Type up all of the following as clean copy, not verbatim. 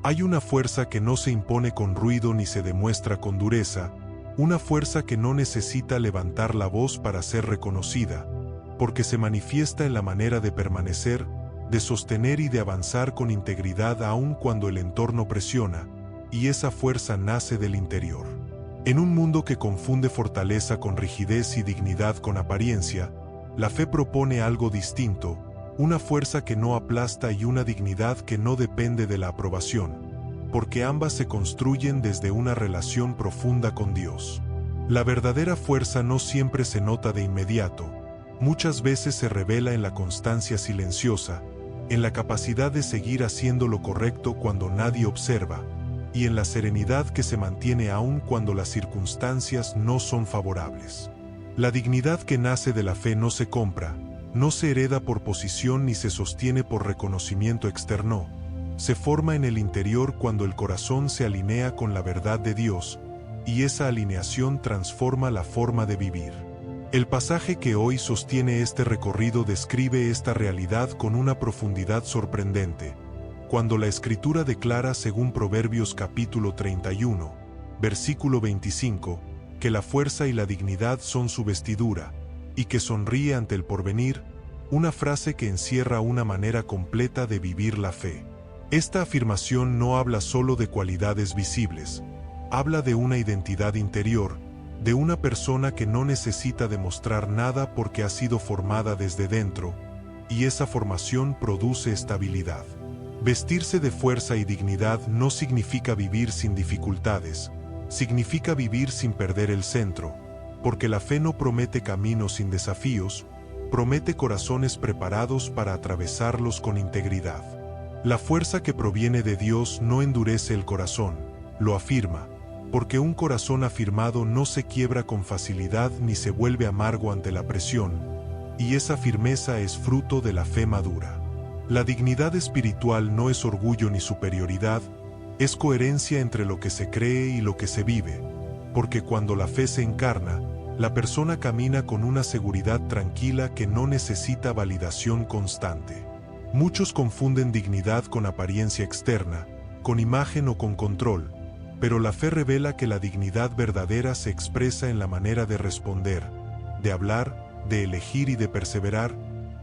Hay una fuerza que no se impone con ruido ni se demuestra con dureza, una fuerza que no necesita levantar la voz para ser reconocida, porque se manifiesta en la manera de permanecer, de sostener y de avanzar con integridad aun cuando el entorno presiona, y esa fuerza nace del interior. En un mundo que confunde fortaleza con rigidez y dignidad con apariencia, la fe propone algo distinto, una fuerza que no aplasta y una dignidad que no depende de la aprobación, porque ambas se construyen desde una relación profunda con Dios. La verdadera fuerza no siempre se nota de inmediato, muchas veces se revela en la constancia silenciosa, en la capacidad de seguir haciendo lo correcto cuando nadie observa, y en la serenidad que se mantiene aún cuando las circunstancias no son favorables. La dignidad que nace de la fe no se compra, no se hereda por posición ni se sostiene por reconocimiento externo, se forma en el interior cuando el corazón se alinea con la verdad de Dios, y esa alineación transforma la forma de vivir. El pasaje que hoy sostiene este recorrido describe esta realidad con una profundidad sorprendente, cuando la Escritura declara según Proverbios capítulo 31, versículo 25, que la fuerza y la dignidad son su vestidura, y que sonríe ante el porvenir, una frase que encierra una manera completa de vivir la fe. Esta afirmación no habla solo de cualidades visibles, habla de una identidad interior, de una persona que no necesita demostrar nada porque ha sido formada desde dentro, y esa formación produce estabilidad. Vestirse de fuerza y dignidad no significa vivir sin dificultades, significa vivir sin perder el centro, porque la fe no promete caminos sin desafíos, promete corazones preparados para atravesarlos con integridad. La fuerza que proviene de Dios no endurece el corazón, lo afirma, porque un corazón afirmado no se quiebra con facilidad ni se vuelve amargo ante la presión, y esa firmeza es fruto de la fe madura. La dignidad espiritual no es orgullo ni superioridad, es coherencia entre lo que se cree y lo que se vive, porque cuando la fe se encarna, la persona camina con una seguridad tranquila que no necesita validación constante. Muchos confunden dignidad con apariencia externa, con imagen o con control, pero la fe revela que la dignidad verdadera se expresa en la manera de responder, de hablar, de elegir y de perseverar,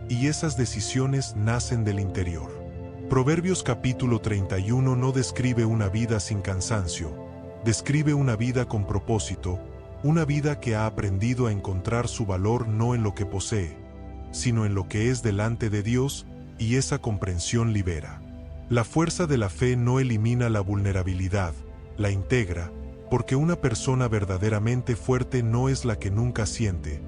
y esas decisiones nacen del interior. Proverbios capítulo 31 no describe una vida sin cansancio, describe una vida con propósito, una vida que ha aprendido a encontrar su valor no en lo que posee, sino en lo que es delante de Dios, y esa comprensión libera. La fuerza de la fe no elimina la vulnerabilidad, la integra, porque una persona verdaderamente fuerte no es la que nunca siente,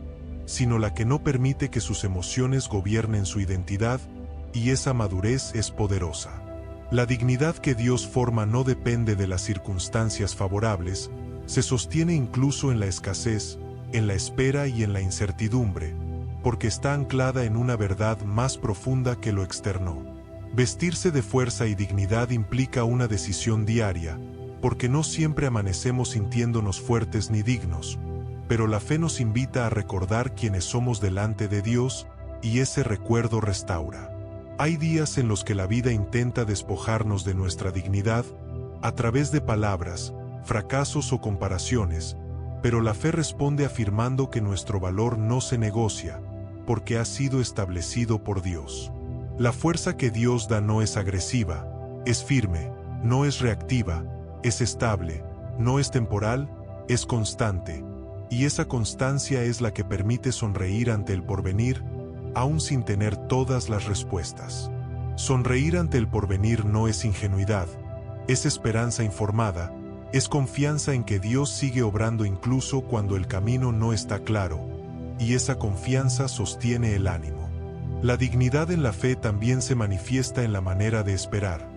sino la que no permite que sus emociones gobiernen su identidad, y esa madurez es poderosa. La dignidad que Dios forma no depende de las circunstancias favorables, se sostiene incluso en la escasez, en la espera y en la incertidumbre, porque está anclada en una verdad más profunda que lo externo. Vestirse de fuerza y dignidad implica una decisión diaria, porque no siempre amanecemos sintiéndonos fuertes ni dignos, pero la fe nos invita a recordar quiénes somos delante de Dios, y ese recuerdo restaura. Hay días en los que la vida intenta despojarnos de nuestra dignidad, a través de palabras, fracasos o comparaciones, pero la fe responde afirmando que nuestro valor no se negocia, porque ha sido establecido por Dios. La fuerza que Dios da no es agresiva, es firme, no es reactiva, es estable, no es temporal, es constante. Y esa constancia es la que permite sonreír ante el porvenir, aún sin tener todas las respuestas. Sonreír ante el porvenir no es ingenuidad, es esperanza informada, es confianza en que Dios sigue obrando incluso cuando el camino no está claro, y esa confianza sostiene el ánimo. La dignidad en la fe también se manifiesta en la manera de esperar,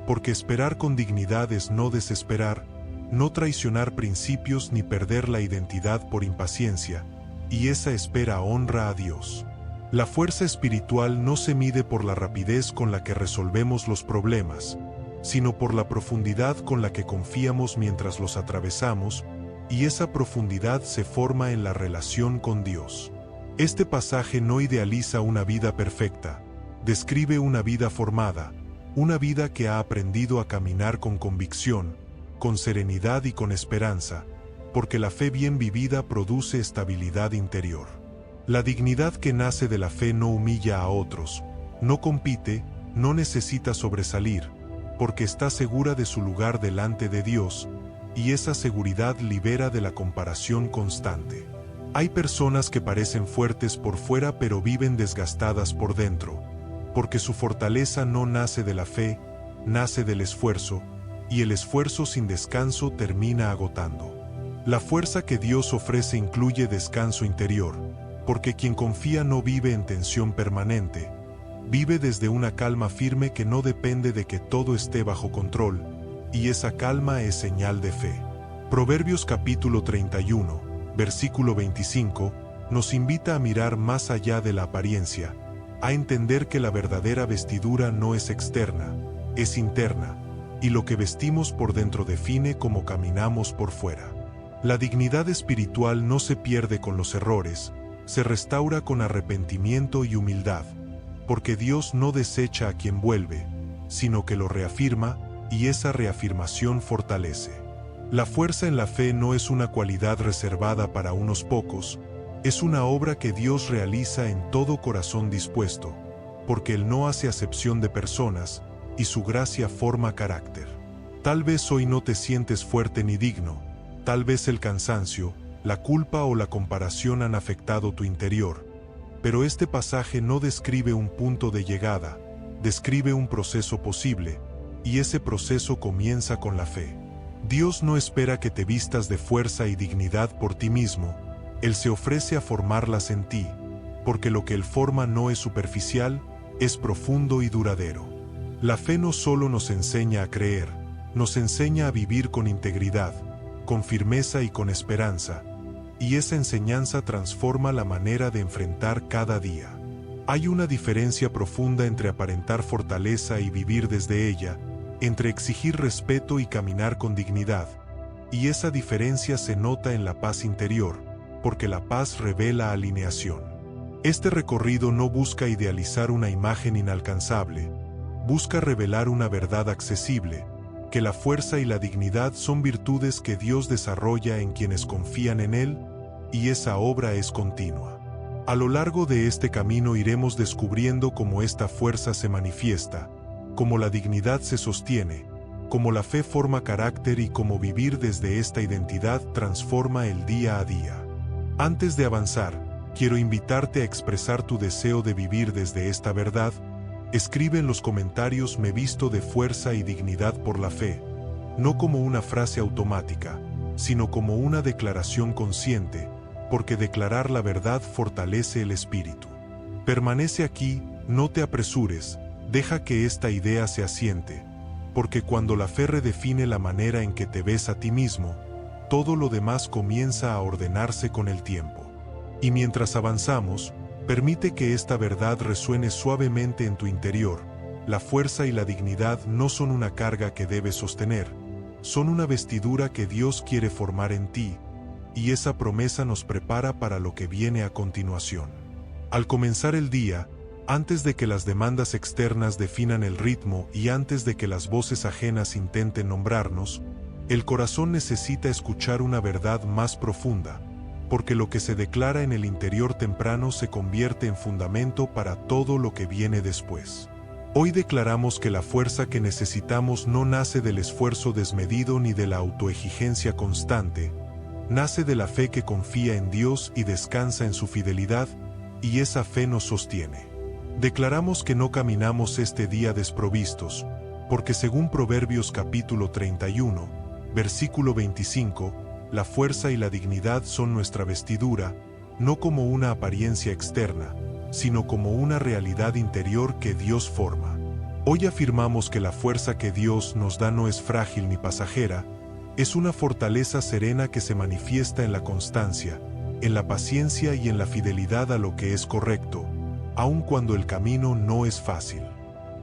porque esperar con dignidad es no desesperar, no traicionar principios ni perder la identidad por impaciencia, y esa espera honra a Dios. La fuerza espiritual no se mide por la rapidez con la que resolvemos los problemas, sino por la profundidad con la que confiamos mientras los atravesamos, y esa profundidad se forma en la relación con Dios. Este pasaje no idealiza una vida perfecta, describe una vida formada, una vida que ha aprendido a caminar con convicción, con serenidad y con esperanza, porque la fe bien vivida produce estabilidad interior. La dignidad que nace de la fe no humilla a otros, no compite, no necesita sobresalir, porque está segura de su lugar delante de Dios, y esa seguridad libera de la comparación constante. Hay personas que parecen fuertes por fuera pero viven desgastadas por dentro, porque su fortaleza no nace de la fe, nace del esfuerzo, y el esfuerzo sin descanso termina agotando. La fuerza que Dios ofrece incluye descanso interior, porque quien confía no vive en tensión permanente, vive desde una calma firme que no depende de que todo esté bajo control, y esa calma es señal de fe. Proverbios capítulo 31, versículo 25, nos invita a mirar más allá de la apariencia, a entender que la verdadera vestidura no es externa, es interna, y lo que vestimos por dentro define cómo caminamos por fuera. La dignidad espiritual no se pierde con los errores, se restaura con arrepentimiento y humildad, porque Dios no desecha a quien vuelve, sino que lo reafirma, y esa reafirmación fortalece. La fuerza en la fe no es una cualidad reservada para unos pocos, es una obra que Dios realiza en todo corazón dispuesto, porque Él no hace acepción de personas, y su gracia forma carácter. Tal vez hoy no te sientes fuerte ni digno, tal vez el cansancio, la culpa o la comparación han afectado tu interior, pero este pasaje no describe un punto de llegada, describe un proceso posible, y ese proceso comienza con la fe. Dios no espera que te vistas de fuerza y dignidad por ti mismo, Él se ofrece a formarlas en ti, porque lo que Él forma no es superficial, es profundo y duradero. La fe no solo nos enseña a creer, nos enseña a vivir con integridad, con firmeza y con esperanza, y esa enseñanza transforma la manera de enfrentar cada día. Hay una diferencia profunda entre aparentar fortaleza y vivir desde ella, entre exigir respeto y caminar con dignidad, y esa diferencia se nota en la paz interior, porque la paz revela alineación. Este recorrido no busca idealizar una imagen inalcanzable, busca revelar una verdad accesible, que la fuerza y la dignidad son virtudes que Dios desarrolla en quienes confían en Él, y esa obra es continua. A lo largo de este camino iremos descubriendo cómo esta fuerza se manifiesta, cómo la dignidad se sostiene, cómo la fe forma carácter y cómo vivir desde esta identidad transforma el día a día. Antes de avanzar, quiero invitarte a expresar tu deseo de vivir desde esta verdad. Escribe en los comentarios: me visto de fuerza y dignidad por la fe, no como una frase automática, sino como una declaración consciente, porque declarar la verdad fortalece el espíritu. Permanece aquí, no te apresures, deja que esta idea se asiente, porque cuando la fe redefine la manera en que te ves a ti mismo, todo lo demás comienza a ordenarse con el tiempo. Y mientras avanzamos, permite que esta verdad resuene suavemente en tu interior. La fuerza y la dignidad no son una carga que debes sostener, son una vestidura que Dios quiere formar en ti, y esa promesa nos prepara para lo que viene a continuación. Al comenzar el día, antes de que las demandas externas definan el ritmo y antes de que las voces ajenas intenten nombrarnos, el corazón necesita escuchar una verdad más profunda, porque lo que se declara en el interior temprano se convierte en fundamento para todo lo que viene después. Hoy declaramos que la fuerza que necesitamos no nace del esfuerzo desmedido ni de la autoexigencia constante, nace de la fe que confía en Dios y descansa en su fidelidad, y esa fe nos sostiene. Declaramos que no caminamos este día desprovistos, porque según Proverbios capítulo 31, versículo 25, la fuerza y la dignidad son nuestra vestidura, no como una apariencia externa, sino como una realidad interior que Dios forma. Hoy afirmamos que la fuerza que Dios nos da no es frágil ni pasajera, es una fortaleza serena que se manifiesta en la constancia, en la paciencia y en la fidelidad a lo que es correcto, aun cuando el camino no es fácil.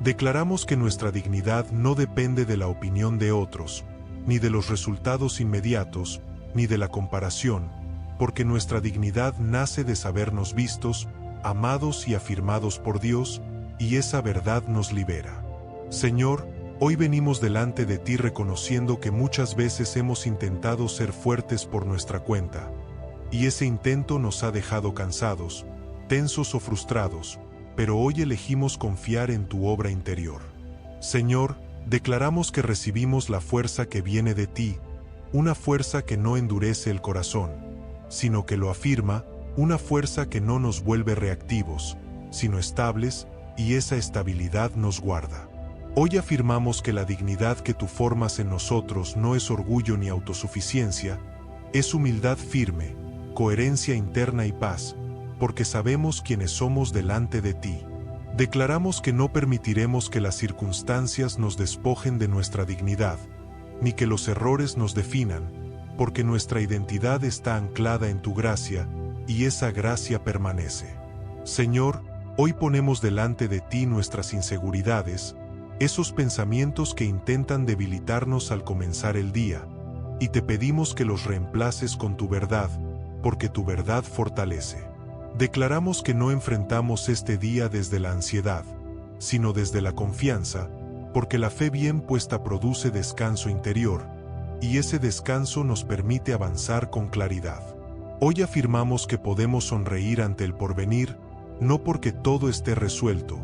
Declaramos que nuestra dignidad no depende de la opinión de otros, ni de los resultados inmediatos, ni de la comparación, porque nuestra dignidad nace de sabernos vistos, amados y afirmados por Dios, y esa verdad nos libera. Señor, hoy venimos delante de ti reconociendo que muchas veces hemos intentado ser fuertes por nuestra cuenta, y ese intento nos ha dejado cansados, tensos o frustrados, pero hoy elegimos confiar en tu obra interior. Señor, declaramos que recibimos la fuerza que viene de ti, una fuerza que no endurece el corazón, sino que lo afirma, una fuerza que no nos vuelve reactivos, sino estables, y esa estabilidad nos guarda. Hoy afirmamos que la dignidad que tú formas en nosotros no es orgullo ni autosuficiencia, es humildad firme, coherencia interna y paz, porque sabemos quiénes somos delante de ti. Declaramos que no permitiremos que las circunstancias nos despojen de nuestra dignidad, ni que los errores nos definan, porque nuestra identidad está anclada en tu gracia, y esa gracia permanece. Señor, hoy ponemos delante de ti nuestras inseguridades, esos pensamientos que intentan debilitarnos al comenzar el día, y te pedimos que los reemplaces con tu verdad, porque tu verdad fortalece. Declaramos que no enfrentamos este día desde la ansiedad, sino desde la confianza, porque la fe bien puesta produce descanso interior, y ese descanso nos permite avanzar con claridad. Hoy afirmamos que podemos sonreír ante el porvenir, no porque todo esté resuelto,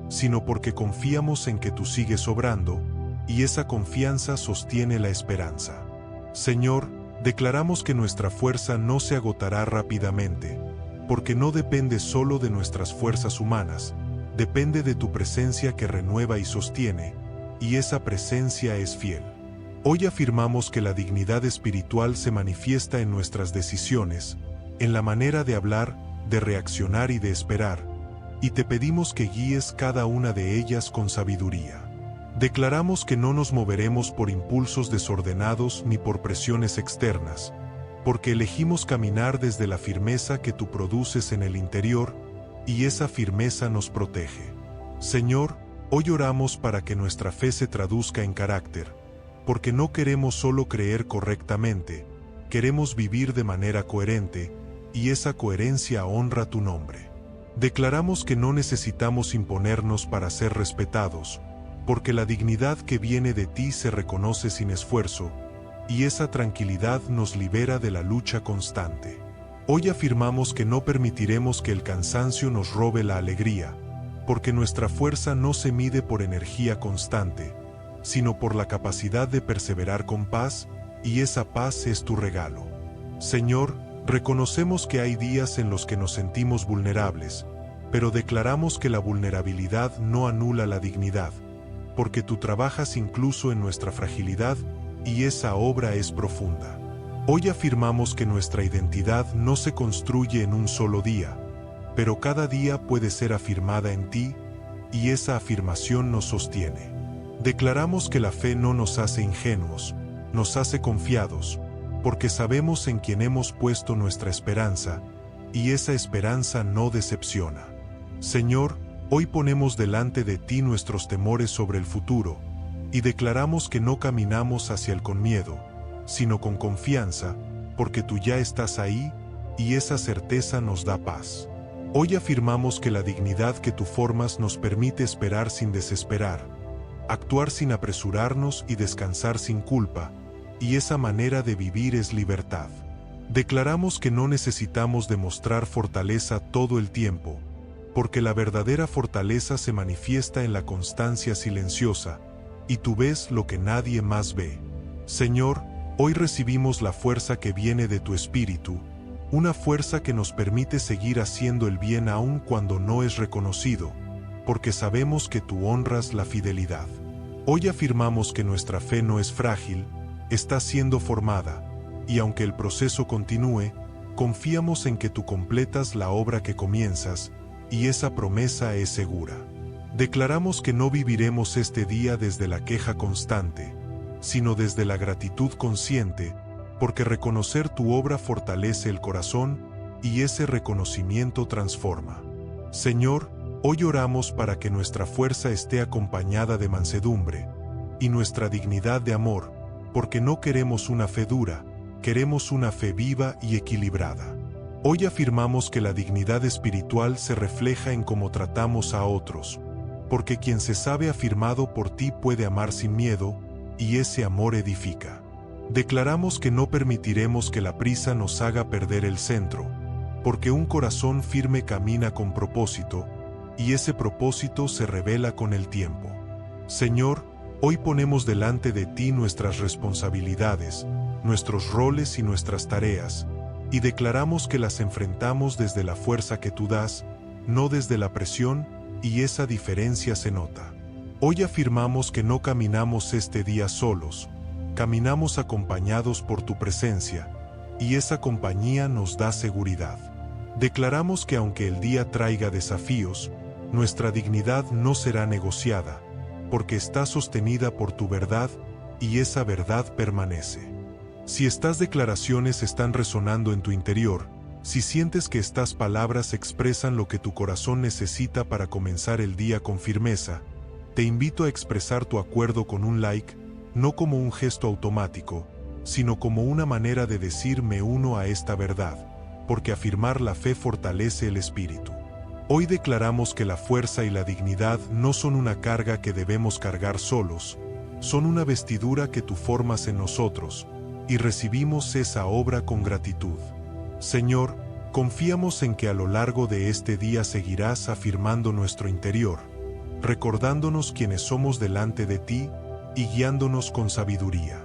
sino porque confiamos en que tú sigues obrando, y esa confianza sostiene la esperanza. Señor, declaramos que nuestra fuerza no se agotará rápidamente, porque no depende solo de nuestras fuerzas humanas, depende de tu presencia que renueva y sostiene, y esa presencia es fiel. Hoy afirmamos que la dignidad espiritual se manifiesta en nuestras decisiones, en la manera de hablar, de reaccionar y de esperar, y te pedimos que guíes cada una de ellas con sabiduría. Declaramos que no nos moveremos por impulsos desordenados ni por presiones externas, porque elegimos caminar desde la firmeza que tú produces en el interior, y esa firmeza nos protege. Señor, hoy oramos para que nuestra fe se traduzca en carácter, porque no queremos solo creer correctamente, queremos vivir de manera coherente, y esa coherencia honra tu nombre. Declaramos que no necesitamos imponernos para ser respetados, porque la dignidad que viene de ti se reconoce sin esfuerzo, y esa tranquilidad nos libera de la lucha constante. Hoy afirmamos que no permitiremos que el cansancio nos robe la alegría, porque nuestra fuerza no se mide por energía constante, sino por la capacidad de perseverar con paz, y esa paz es tu regalo. Señor, reconocemos que hay días en los que nos sentimos vulnerables, pero declaramos que la vulnerabilidad no anula la dignidad, porque tú trabajas incluso en nuestra fragilidad, y esa obra es profunda. Hoy afirmamos que nuestra identidad no se construye en un solo día, pero cada día puede ser afirmada en ti, y esa afirmación nos sostiene. Declaramos que la fe no nos hace ingenuos, nos hace confiados, porque sabemos en quién hemos puesto nuestra esperanza, y esa esperanza no decepciona. Señor, hoy ponemos delante de ti nuestros temores sobre el futuro, y declaramos que no caminamos hacia él con miedo, sino con confianza, porque tú ya estás ahí, y esa certeza nos da paz. Hoy afirmamos que la dignidad que tú formas nos permite esperar sin desesperar, actuar sin apresurarnos y descansar sin culpa, y esa manera de vivir es libertad. Declaramos que no necesitamos demostrar fortaleza todo el tiempo, porque la verdadera fortaleza se manifiesta en la constancia silenciosa, y tú ves lo que nadie más ve. Señor, hoy recibimos la fuerza que viene de tu Espíritu, una fuerza que nos permite seguir haciendo el bien aun cuando no es reconocido, porque sabemos que tú honras la fidelidad. Hoy afirmamos que nuestra fe no es frágil, está siendo formada, y aunque el proceso continúe, confiamos en que tú completas la obra que comienzas, y esa promesa es segura. Declaramos que no viviremos este día desde la queja constante, sino desde la gratitud consciente, porque reconocer tu obra fortalece el corazón, y ese reconocimiento transforma. Señor, hoy oramos para que nuestra fuerza esté acompañada de mansedumbre, y nuestra dignidad de amor, porque no queremos una fe dura, queremos una fe viva y equilibrada. Hoy afirmamos que la dignidad espiritual se refleja en cómo tratamos a otros, porque quien se sabe afirmado por ti puede amar sin miedo, y ese amor edifica. Declaramos que no permitiremos que la prisa nos haga perder el centro, porque un corazón firme camina con propósito, y ese propósito se revela con el tiempo. Señor, hoy ponemos delante de ti nuestras responsabilidades, nuestros roles y nuestras tareas, y declaramos que las enfrentamos desde la fuerza que tú das, no desde la presión, y esa diferencia se nota. Hoy afirmamos que no caminamos este día solos, caminamos acompañados por tu presencia, y esa compañía nos da seguridad. Declaramos que aunque el día traiga desafíos, nuestra dignidad no será negociada, porque está sostenida por tu verdad, y esa verdad permanece. Si estas declaraciones están resonando en tu interior, si sientes que estas palabras expresan lo que tu corazón necesita para comenzar el día con firmeza, te invito a expresar tu acuerdo con un like, no como un gesto automático, sino como una manera de decir me uno a esta verdad, porque afirmar la fe fortalece el espíritu. Hoy declaramos que la fuerza y la dignidad no son una carga que debemos cargar solos, son una vestidura que tú formas en nosotros, y recibimos esa obra con gratitud. Señor, confiamos en que a lo largo de este día seguirás afirmando nuestro interior, recordándonos quiénes somos delante de ti y guiándonos con sabiduría.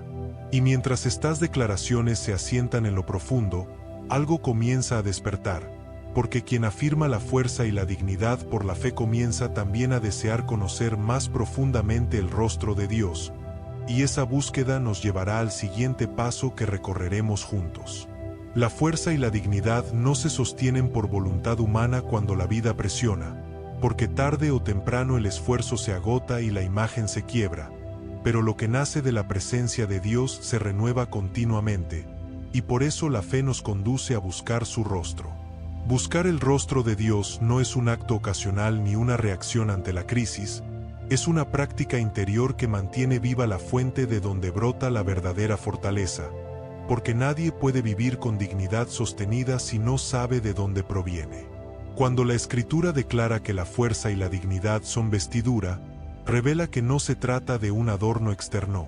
Y mientras estas declaraciones se asientan en lo profundo, algo comienza a despertar, porque quien afirma la fuerza y la dignidad por la fe comienza también a desear conocer más profundamente el rostro de Dios, y esa búsqueda nos llevará al siguiente paso que recorreremos juntos. La fuerza y la dignidad no se sostienen por voluntad humana cuando la vida presiona, porque tarde o temprano el esfuerzo se agota y la imagen se quiebra, pero lo que nace de la presencia de Dios se renueva continuamente, y por eso la fe nos conduce a buscar su rostro. Buscar el rostro de Dios no es un acto ocasional ni una reacción ante la crisis, es una práctica interior que mantiene viva la fuente de donde brota la verdadera fortaleza, porque nadie puede vivir con dignidad sostenida si no sabe de dónde proviene. Cuando la Escritura declara que la fuerza y la dignidad son vestidura, revela que no se trata de un adorno externo,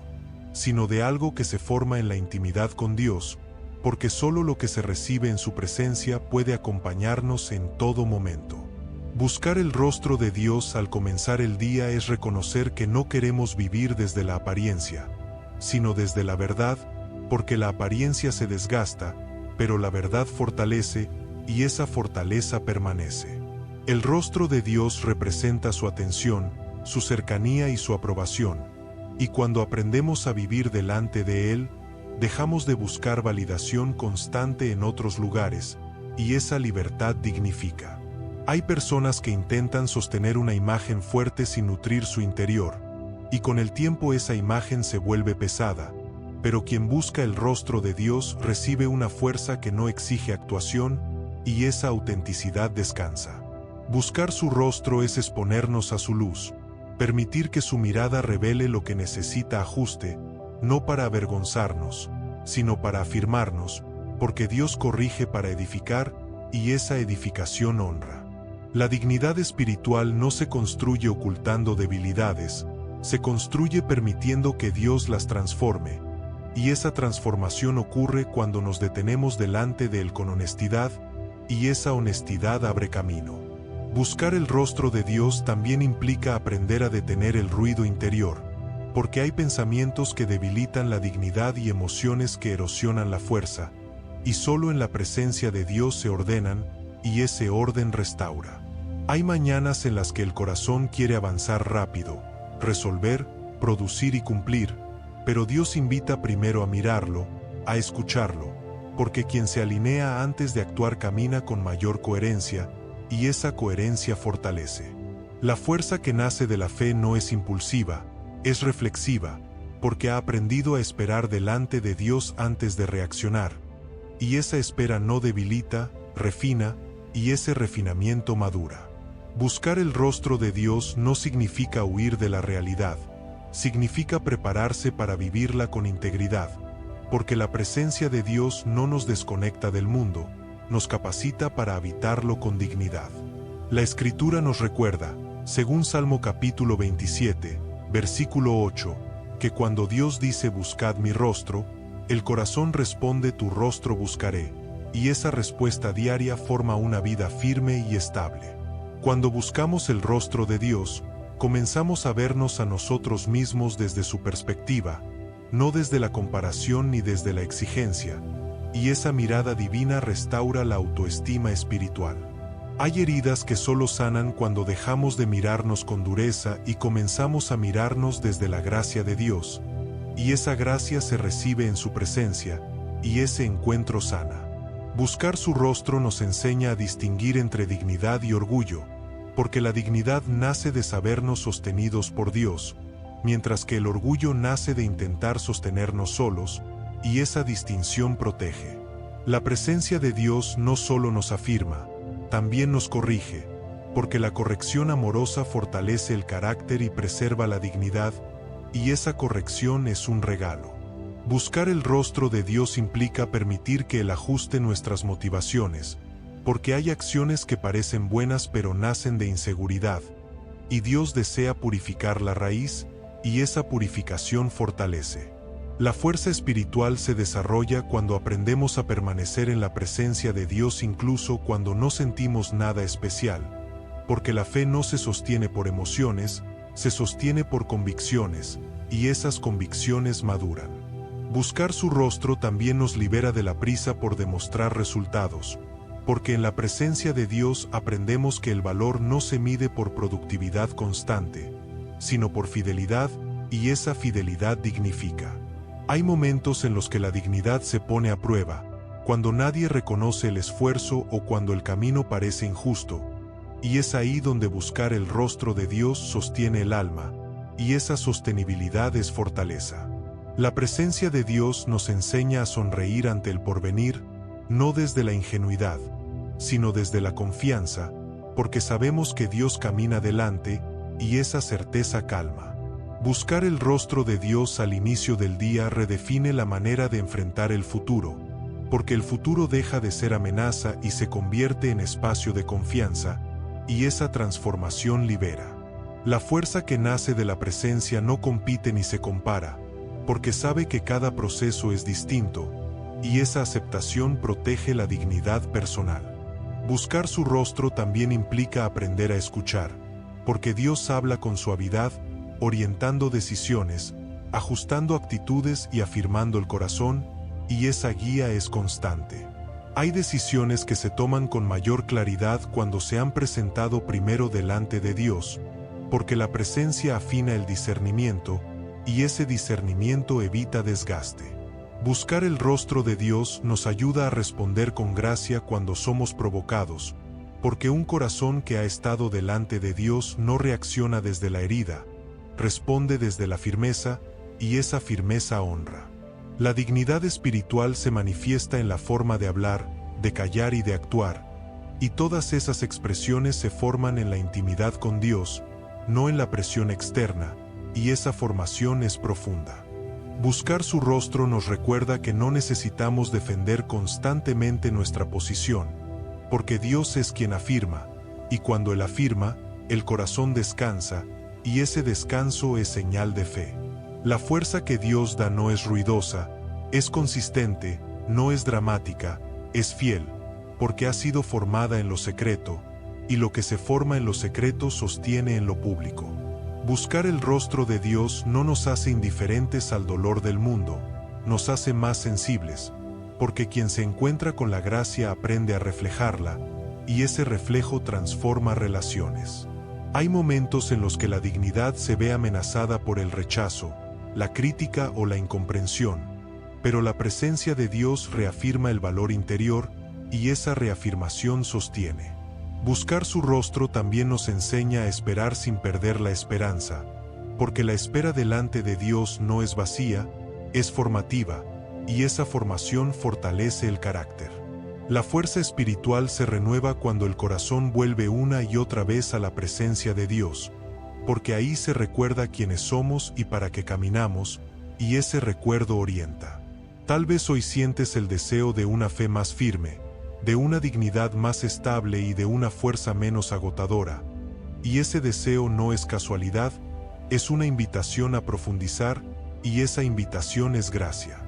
sino de algo que se forma en la intimidad con Dios, porque solo lo que se recibe en su presencia puede acompañarnos en todo momento. Buscar el rostro de Dios al comenzar el día es reconocer que no queremos vivir desde la apariencia, sino desde la verdad, porque la apariencia se desgasta, pero la verdad fortalece, y esa fortaleza permanece. El rostro de Dios representa su atención, su cercanía y su aprobación, y cuando aprendemos a vivir delante de Él, dejamos de buscar validación constante en otros lugares, y esa libertad dignifica. Hay personas que intentan sostener una imagen fuerte sin nutrir su interior, y con el tiempo esa imagen se vuelve pesada, pero quien busca el rostro de Dios recibe una fuerza que no exige actuación, y esa autenticidad descansa. Buscar su rostro es exponernos a su luz, permitir que su mirada revele lo que necesita ajuste, no para avergonzarnos, sino para afirmarnos, porque Dios corrige para edificar, y esa edificación honra. La dignidad espiritual no se construye ocultando debilidades, se construye permitiendo que Dios las transforme, y esa transformación ocurre cuando nos detenemos delante de Él con honestidad, y esa honestidad abre camino. Buscar el rostro de Dios también implica aprender a detener el ruido interior, porque hay pensamientos que debilitan la dignidad y emociones que erosionan la fuerza, y solo en la presencia de Dios se ordenan, y ese orden restaura. Hay mañanas en las que el corazón quiere avanzar rápido, resolver, producir y cumplir, pero Dios invita primero a mirarlo, a escucharlo, porque quien se alinea antes de actuar camina con mayor coherencia, y esa coherencia fortalece. La fuerza que nace de la fe no es impulsiva, es reflexiva, porque ha aprendido a esperar delante de Dios antes de reaccionar, y esa espera no debilita, refina, y ese refinamiento madura. Buscar el rostro de Dios no significa huir de la realidad, significa prepararse para vivirla con integridad, porque la presencia de Dios no nos desconecta del mundo, nos capacita para habitarlo con dignidad. La Escritura nos recuerda, Según Salmo capítulo 27, versículo 8, que cuando Dios dice buscad mi rostro, el corazón responde tu rostro buscaré, y esa respuesta diaria forma una vida firme y estable. Cuando buscamos el rostro de Dios, comenzamos a vernos a nosotros mismos desde su perspectiva, no desde la comparación ni desde la exigencia, y esa mirada divina restaura la autoestima espiritual. Hay heridas que solo sanan cuando dejamos de mirarnos con dureza y comenzamos a mirarnos desde la gracia de Dios, y esa gracia se recibe en su presencia, y ese encuentro sana. Buscar su rostro nos enseña a distinguir entre dignidad y orgullo, porque la dignidad nace de sabernos sostenidos por Dios, mientras que el orgullo nace de intentar sostenernos solos, y esa distinción protege. La presencia de Dios no solo nos afirma, también nos corrige, porque la corrección amorosa fortalece el carácter y preserva la dignidad, y esa corrección es un regalo. Buscar el rostro de Dios implica permitir que Él ajuste nuestras motivaciones, porque hay acciones que parecen buenas pero nacen de inseguridad, y Dios desea purificar la raíz, y esa purificación fortalece. La fuerza espiritual se desarrolla cuando aprendemos a permanecer en la presencia de Dios incluso cuando no sentimos nada especial, porque la fe no se sostiene por emociones, se sostiene por convicciones, y esas convicciones maduran. Buscar su rostro también nos libera de la prisa por demostrar resultados, porque en la presencia de Dios aprendemos que el valor no se mide por productividad constante, sino por fidelidad, y esa fidelidad dignifica. Hay momentos en los que la dignidad se pone a prueba, cuando nadie reconoce el esfuerzo o cuando el camino parece injusto, y es ahí donde buscar el rostro de Dios sostiene el alma, y esa sostenibilidad es fortaleza. La presencia de Dios nos enseña a sonreír ante el porvenir, no desde la ingenuidad, sino desde la confianza, porque sabemos que Dios camina delante, y esa certeza calma. Buscar el rostro de Dios al inicio del día redefine la manera de enfrentar el futuro, porque el futuro deja de ser amenaza y se convierte en espacio de confianza, y esa transformación libera. La fuerza que nace de la presencia no compite ni se compara, porque sabe que cada proceso es distinto, y esa aceptación protege la dignidad personal. Buscar su rostro también implica aprender a escuchar, porque Dios habla con suavidad, orientando decisiones, ajustando actitudes y afirmando el corazón, y esa guía es constante. Hay decisiones que se toman con mayor claridad cuando se han presentado primero delante de Dios, porque la presencia afina el discernimiento, y ese discernimiento evita desgaste. Buscar el rostro de Dios nos ayuda a responder con gracia cuando somos provocados, porque un corazón que ha estado delante de Dios no reacciona desde la herida, responde desde la firmeza, y esa firmeza honra. La dignidad espiritual se manifiesta en la forma de hablar, de callar y de actuar, y todas esas expresiones se forman en la intimidad con Dios, no en la presión externa, y esa formación es profunda. Buscar su rostro nos recuerda que no necesitamos defender constantemente nuestra posición, porque Dios es quien afirma, y cuando Él afirma, el corazón descansa, y ese descanso es señal de fe. La fuerza que Dios da no es ruidosa, es consistente, no es dramática, es fiel, porque ha sido formada en lo secreto, y lo que se forma en lo secreto sostiene en lo público. Buscar el rostro de Dios no nos hace indiferentes al dolor del mundo, nos hace más sensibles, porque quien se encuentra con la gracia aprende a reflejarla, y ese reflejo transforma relaciones. Hay momentos en los que la dignidad se ve amenazada por el rechazo, la crítica o la incomprensión, pero la presencia de Dios reafirma el valor interior, y esa reafirmación sostiene. Buscar su rostro también nos enseña a esperar sin perder la esperanza, porque la espera delante de Dios no es vacía, es formativa, y esa formación fortalece el carácter. La fuerza espiritual se renueva cuando el corazón vuelve una y otra vez a la presencia de Dios, porque ahí se recuerda quiénes somos y para qué caminamos, y ese recuerdo orienta. Tal vez hoy sientes el deseo de una fe más firme, de una dignidad más estable y de una fuerza menos agotadora, y ese deseo no es casualidad, es una invitación a profundizar, y esa invitación es gracia.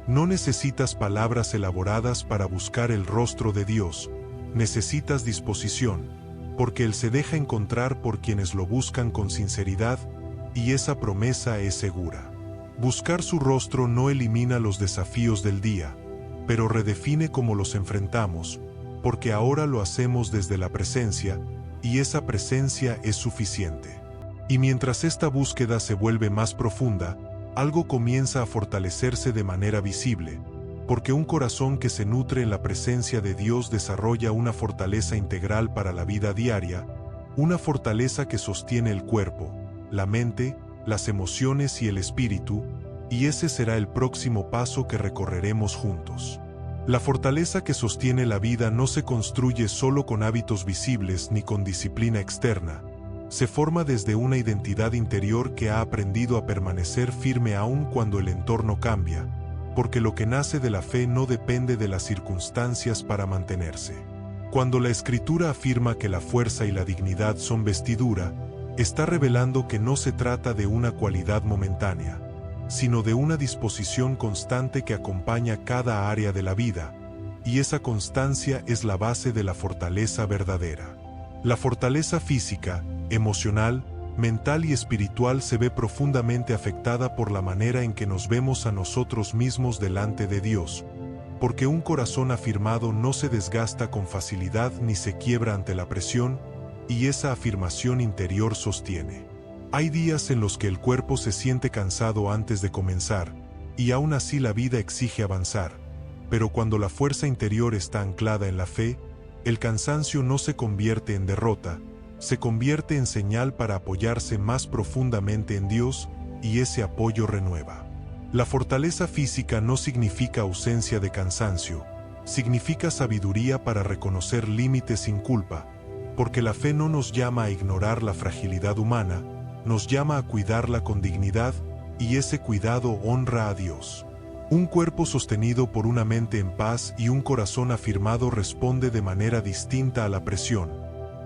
No necesitas palabras elaboradas para buscar el rostro de Dios, necesitas disposición, porque Él se deja encontrar por quienes lo buscan con sinceridad, y esa promesa es segura. Buscar su rostro no elimina los desafíos del día, pero redefine cómo los enfrentamos, porque ahora lo hacemos desde la presencia, y esa presencia es suficiente. Y mientras esta búsqueda se vuelve más profunda, algo comienza a fortalecerse de manera visible, porque un corazón que se nutre en la presencia de Dios desarrolla una fortaleza integral para la vida diaria, una fortaleza que sostiene el cuerpo, la mente, las emociones y el espíritu, y ese será el próximo paso que recorreremos juntos. La fortaleza que sostiene la vida no se construye solo con hábitos visibles ni con disciplina externa, se forma desde una identidad interior que ha aprendido a permanecer firme aun cuando el entorno cambia, porque lo que nace de la fe no depende de las circunstancias para mantenerse. Cuando la Escritura afirma que la fuerza y la dignidad son vestidura, está revelando que no se trata de una cualidad momentánea, sino de una disposición constante que acompaña cada área de la vida, y esa constancia es la base de la fortaleza verdadera. La fortaleza física, emocional, mental y espiritual se ve profundamente afectada por la manera en que nos vemos a nosotros mismos delante de Dios, porque un corazón afirmado no se desgasta con facilidad ni se quiebra ante la presión, y esa afirmación interior sostiene. Hay días en los que el cuerpo se siente cansado antes de comenzar, y aún así la vida exige avanzar, pero cuando la fuerza interior está anclada en la fe, el cansancio no se convierte en derrota, se convierte en señal para apoyarse más profundamente en Dios, y ese apoyo renueva. La fortaleza física no significa ausencia de cansancio, significa sabiduría para reconocer límites sin culpa, porque la fe no nos llama a ignorar la fragilidad humana, nos llama a cuidarla con dignidad, y ese cuidado honra a Dios. Un cuerpo sostenido por una mente en paz y un corazón afirmado responde de manera distinta a la presión,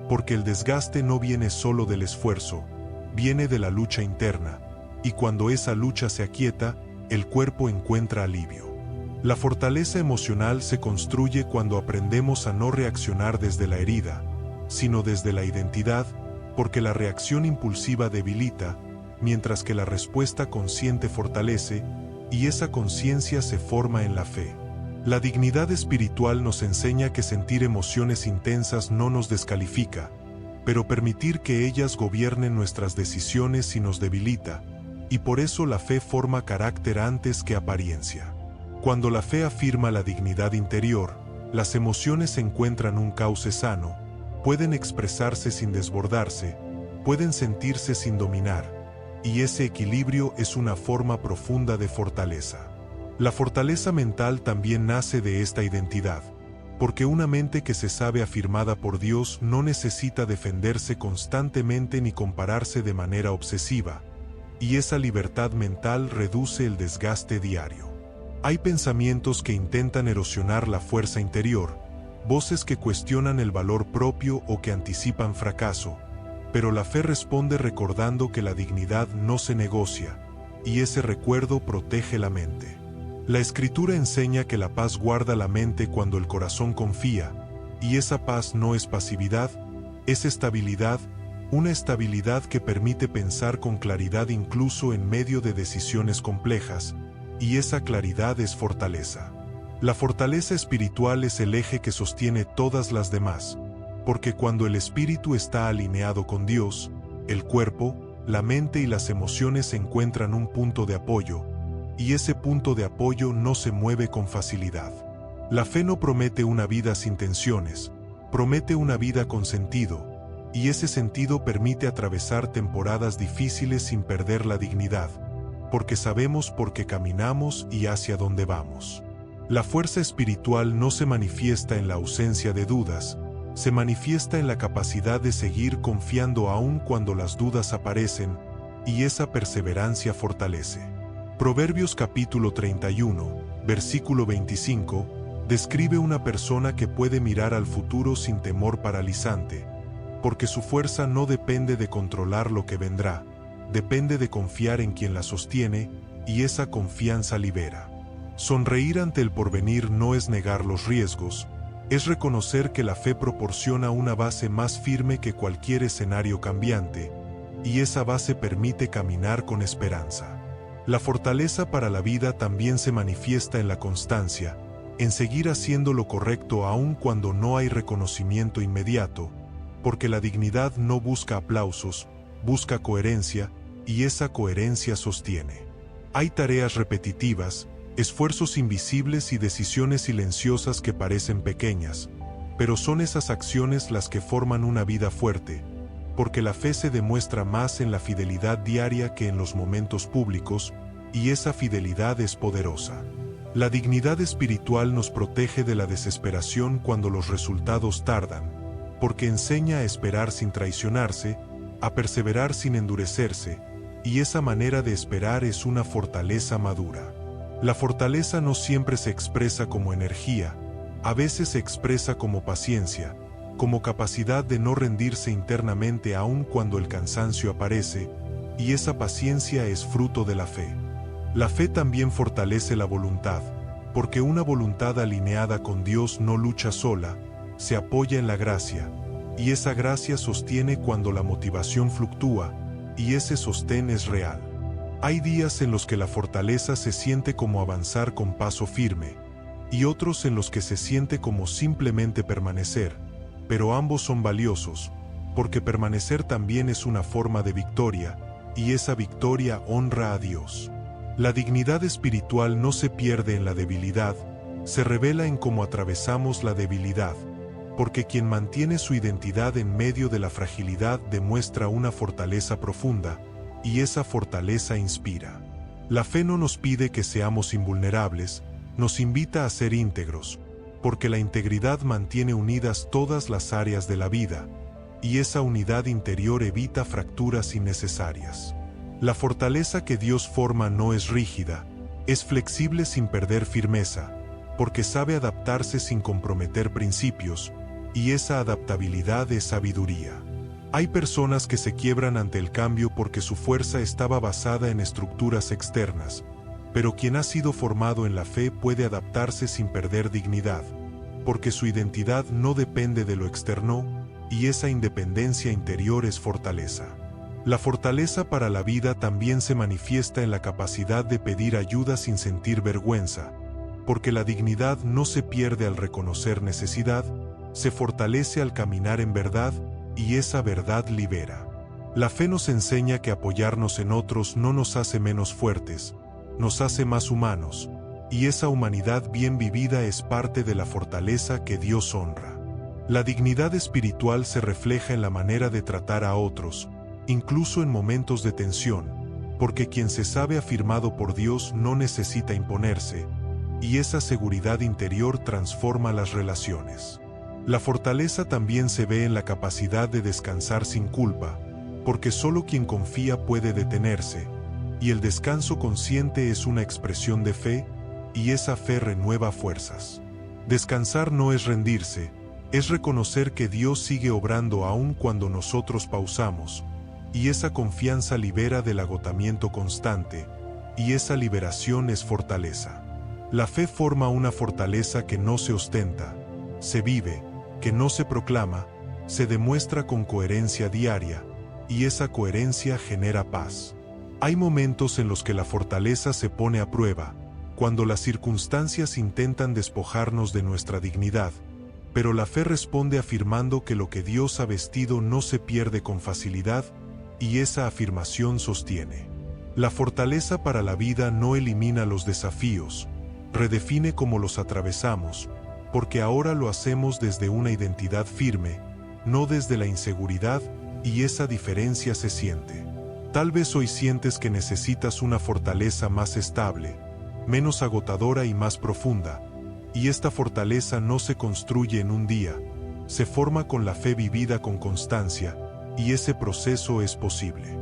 porque el desgaste no viene solo del esfuerzo, viene de la lucha interna, y cuando esa lucha se aquieta, el cuerpo encuentra alivio. La fortaleza emocional se construye cuando aprendemos a no reaccionar desde la herida, sino desde la identidad, porque la reacción impulsiva debilita, mientras que la respuesta consciente fortalece, y esa conciencia se forma en la fe. La dignidad espiritual nos enseña que sentir emociones intensas no nos descalifica, pero permitir que ellas gobiernen nuestras decisiones nos debilita, y por eso la fe forma carácter antes que apariencia. Cuando la fe afirma la dignidad interior, las emociones encuentran un cauce sano, pueden expresarse sin desbordarse, pueden sentirse sin dominar, y ese equilibrio es una forma profunda de fortaleza. La fortaleza mental también nace de esta identidad, porque una mente que se sabe afirmada por Dios no necesita defenderse constantemente ni compararse de manera obsesiva, y esa libertad mental reduce el desgaste diario. Hay pensamientos que intentan erosionar la fuerza interior, voces que cuestionan el valor propio o que anticipan fracaso, pero la fe responde recordando que la dignidad no se negocia, y ese recuerdo protege la mente. La Escritura enseña que la paz guarda la mente cuando el corazón confía, y esa paz no es pasividad, es estabilidad, una estabilidad que permite pensar con claridad incluso en medio de decisiones complejas, y esa claridad es fortaleza. La fortaleza espiritual es el eje que sostiene todas las demás, porque cuando el espíritu está alineado con Dios, el cuerpo, la mente y las emociones encuentran un punto de apoyo, y ese punto de apoyo no se mueve con facilidad. La fe no promete una vida sin tensiones, promete una vida con sentido, y ese sentido permite atravesar temporadas difíciles sin perder la dignidad, porque sabemos por qué caminamos y hacia dónde vamos. La fuerza espiritual no se manifiesta en la ausencia de dudas, se manifiesta en la capacidad de seguir confiando aún cuando las dudas aparecen, y esa perseverancia fortalece. Proverbios capítulo 31, versículo 25, describe una persona que puede mirar al futuro sin temor paralizante, porque su fuerza no depende de controlar lo que vendrá, depende de confiar en quien la sostiene, y esa confianza libera. Sonreír ante el porvenir no es negar los riesgos, es reconocer que la fe proporciona una base más firme que cualquier escenario cambiante, y esa base permite caminar con esperanza. La fortaleza para la vida también se manifiesta en la constancia, en seguir haciendo lo correcto aun cuando no hay reconocimiento inmediato, porque la dignidad no busca aplausos, busca coherencia, y esa coherencia sostiene. Hay tareas repetitivas, esfuerzos invisibles y decisiones silenciosas que parecen pequeñas, pero son esas acciones las que forman una vida fuerte, porque la fe se demuestra más en la fidelidad diaria que en los momentos públicos, y esa fidelidad es poderosa. La dignidad espiritual nos protege de la desesperación cuando los resultados tardan, porque enseña a esperar sin traicionarse, a perseverar sin endurecerse, y esa manera de esperar es una fortaleza madura. La fortaleza no siempre se expresa como energía, a veces se expresa como paciencia, como capacidad de no rendirse internamente aun cuando el cansancio aparece, y esa paciencia es fruto de la fe. La fe también fortalece la voluntad, porque una voluntad alineada con Dios no lucha sola, se apoya en la gracia, y esa gracia sostiene cuando la motivación fluctúa, y ese sostén es real. Hay días en los que la fortaleza se siente como avanzar con paso firme, y otros en los que se siente como simplemente permanecer, pero ambos son valiosos, porque permanecer también es una forma de victoria, y esa victoria honra a Dios. La dignidad espiritual no se pierde en la debilidad, se revela en cómo atravesamos la debilidad, porque quien mantiene su identidad en medio de la fragilidad demuestra una fortaleza profunda, y esa fortaleza inspira. La fe no nos pide que seamos invulnerables, nos invita a ser íntegros, porque la integridad mantiene unidas todas las áreas de la vida, y esa unidad interior evita fracturas innecesarias. La fortaleza que Dios forma no es rígida, es flexible sin perder firmeza, porque sabe adaptarse sin comprometer principios, y esa adaptabilidad es sabiduría. Hay personas que se quiebran ante el cambio porque su fuerza estaba basada en estructuras externas, pero quien ha sido formado en la fe puede adaptarse sin perder dignidad, porque su identidad no depende de lo externo, y esa independencia interior es fortaleza. La fortaleza para la vida también se manifiesta en la capacidad de pedir ayuda sin sentir vergüenza, porque la dignidad no se pierde al reconocer necesidad, se fortalece al caminar en verdad, y esa verdad libera. La fe nos enseña que apoyarnos en otros no nos hace menos fuertes, nos hace más humanos, y esa humanidad bien vivida es parte de la fortaleza que Dios honra. La dignidad espiritual se refleja en la manera de tratar a otros, incluso en momentos de tensión, porque quien se sabe afirmado por Dios no necesita imponerse, y esa seguridad interior transforma las relaciones. La fortaleza también se ve en la capacidad de descansar sin culpa, porque solo quien confía puede detenerse, y el descanso consciente es una expresión de fe, y esa fe renueva fuerzas. Descansar no es rendirse, es reconocer que Dios sigue obrando aun cuando nosotros pausamos, y esa confianza libera del agotamiento constante, y esa liberación es fortaleza. La fe forma una fortaleza que no se ostenta, se vive, que no se proclama, se demuestra con coherencia diaria, y esa coherencia genera paz. Hay momentos en los que la fortaleza se pone a prueba, cuando las circunstancias intentan despojarnos de nuestra dignidad, pero la fe responde afirmando que lo que Dios ha vestido no se pierde con facilidad, y esa afirmación sostiene. La fortaleza para la vida no elimina los desafíos, redefine cómo los atravesamos, porque ahora lo hacemos desde una identidad firme, no desde la inseguridad, y esa diferencia se siente. Tal vez hoy sientes que necesitas una fortaleza más estable, menos agotadora y más profunda, y esta fortaleza no se construye en un día, se forma con la fe vivida con constancia, y ese proceso es posible.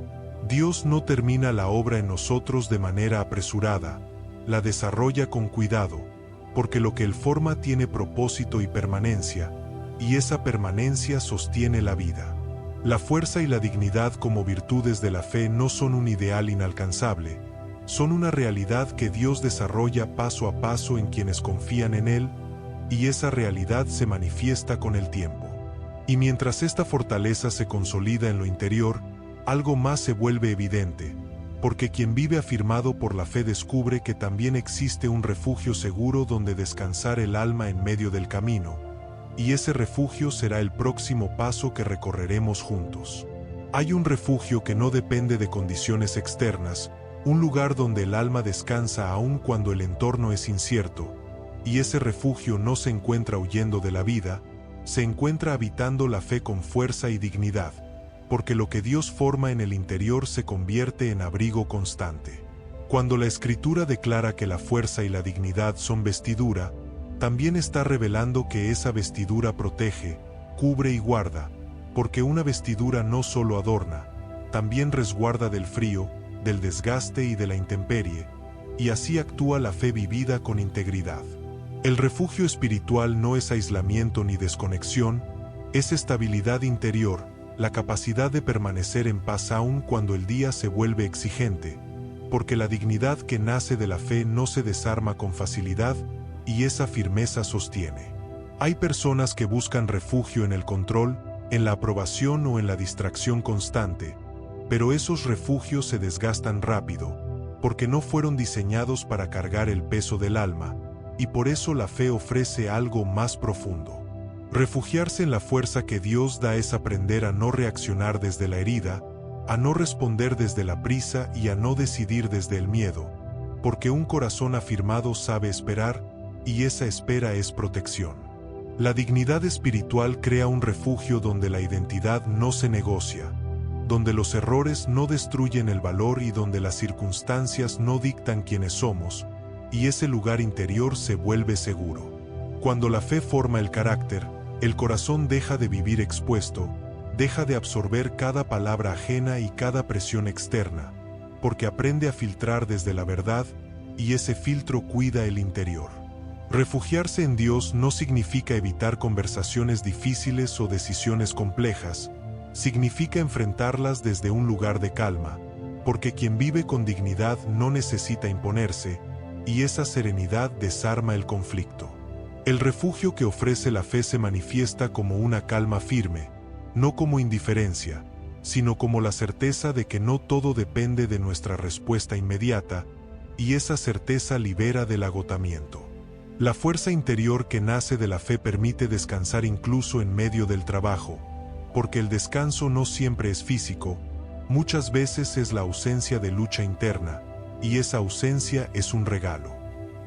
Dios no termina la obra en nosotros de manera apresurada, la desarrolla con cuidado, porque lo que Él forma tiene propósito y permanencia, y esa permanencia sostiene la vida. La fuerza y la dignidad como virtudes de la fe no son un ideal inalcanzable, son una realidad que Dios desarrolla paso a paso en quienes confían en Él, y esa realidad se manifiesta con el tiempo. Y mientras esta fortaleza se consolida en lo interior, algo más se vuelve evidente, porque quien vive afirmado por la fe descubre que también existe un refugio seguro donde descansar el alma en medio del camino, y ese refugio será el próximo paso que recorreremos juntos. Hay un refugio que no depende de condiciones externas, un lugar donde el alma descansa aun cuando el entorno es incierto, y ese refugio no se encuentra huyendo de la vida, se encuentra habitando la fe con fuerza y dignidad, porque lo que Dios forma en el interior se convierte en abrigo constante. Cuando la Escritura declara que la fuerza y la dignidad son vestidura, también está revelando que esa vestidura protege, cubre y guarda, porque una vestidura no solo adorna, también resguarda del frío, del desgaste y de la intemperie, y así actúa la fe vivida con integridad. El refugio espiritual no es aislamiento ni desconexión, es estabilidad interior, la capacidad de permanecer en paz aun cuando el día se vuelve exigente, porque la dignidad que nace de la fe no se desarma con facilidad, y esa firmeza sostiene. Hay personas que buscan refugio en el control, en la aprobación o en la distracción constante, pero esos refugios se desgastan rápido, porque no fueron diseñados para cargar el peso del alma, y por eso la fe ofrece algo más profundo. Refugiarse en la fuerza que Dios da es aprender a no reaccionar desde la herida, a no responder desde la prisa y a no decidir desde el miedo, porque un corazón afirmado sabe esperar, y esa espera es protección. La dignidad espiritual crea un refugio donde la identidad no se negocia, donde los errores no destruyen el valor y donde las circunstancias no dictan quiénes somos, y ese lugar interior se vuelve seguro. Cuando la fe forma el carácter, el corazón deja de vivir expuesto, deja de absorber cada palabra ajena y cada presión externa, porque aprende a filtrar desde la verdad, y ese filtro cuida el interior. Refugiarse en Dios no significa evitar conversaciones difíciles o decisiones complejas, significa enfrentarlas desde un lugar de calma, porque quien vive con dignidad no necesita imponerse, y esa serenidad desarma el conflicto. El refugio que ofrece la fe se manifiesta como una calma firme, no como indiferencia, sino como la certeza de que no todo depende de nuestra respuesta inmediata, y esa certeza libera del agotamiento. La fuerza interior que nace de la fe permite descansar incluso en medio del trabajo, porque el descanso no siempre es físico, muchas veces es la ausencia de lucha interna, y esa ausencia es un regalo.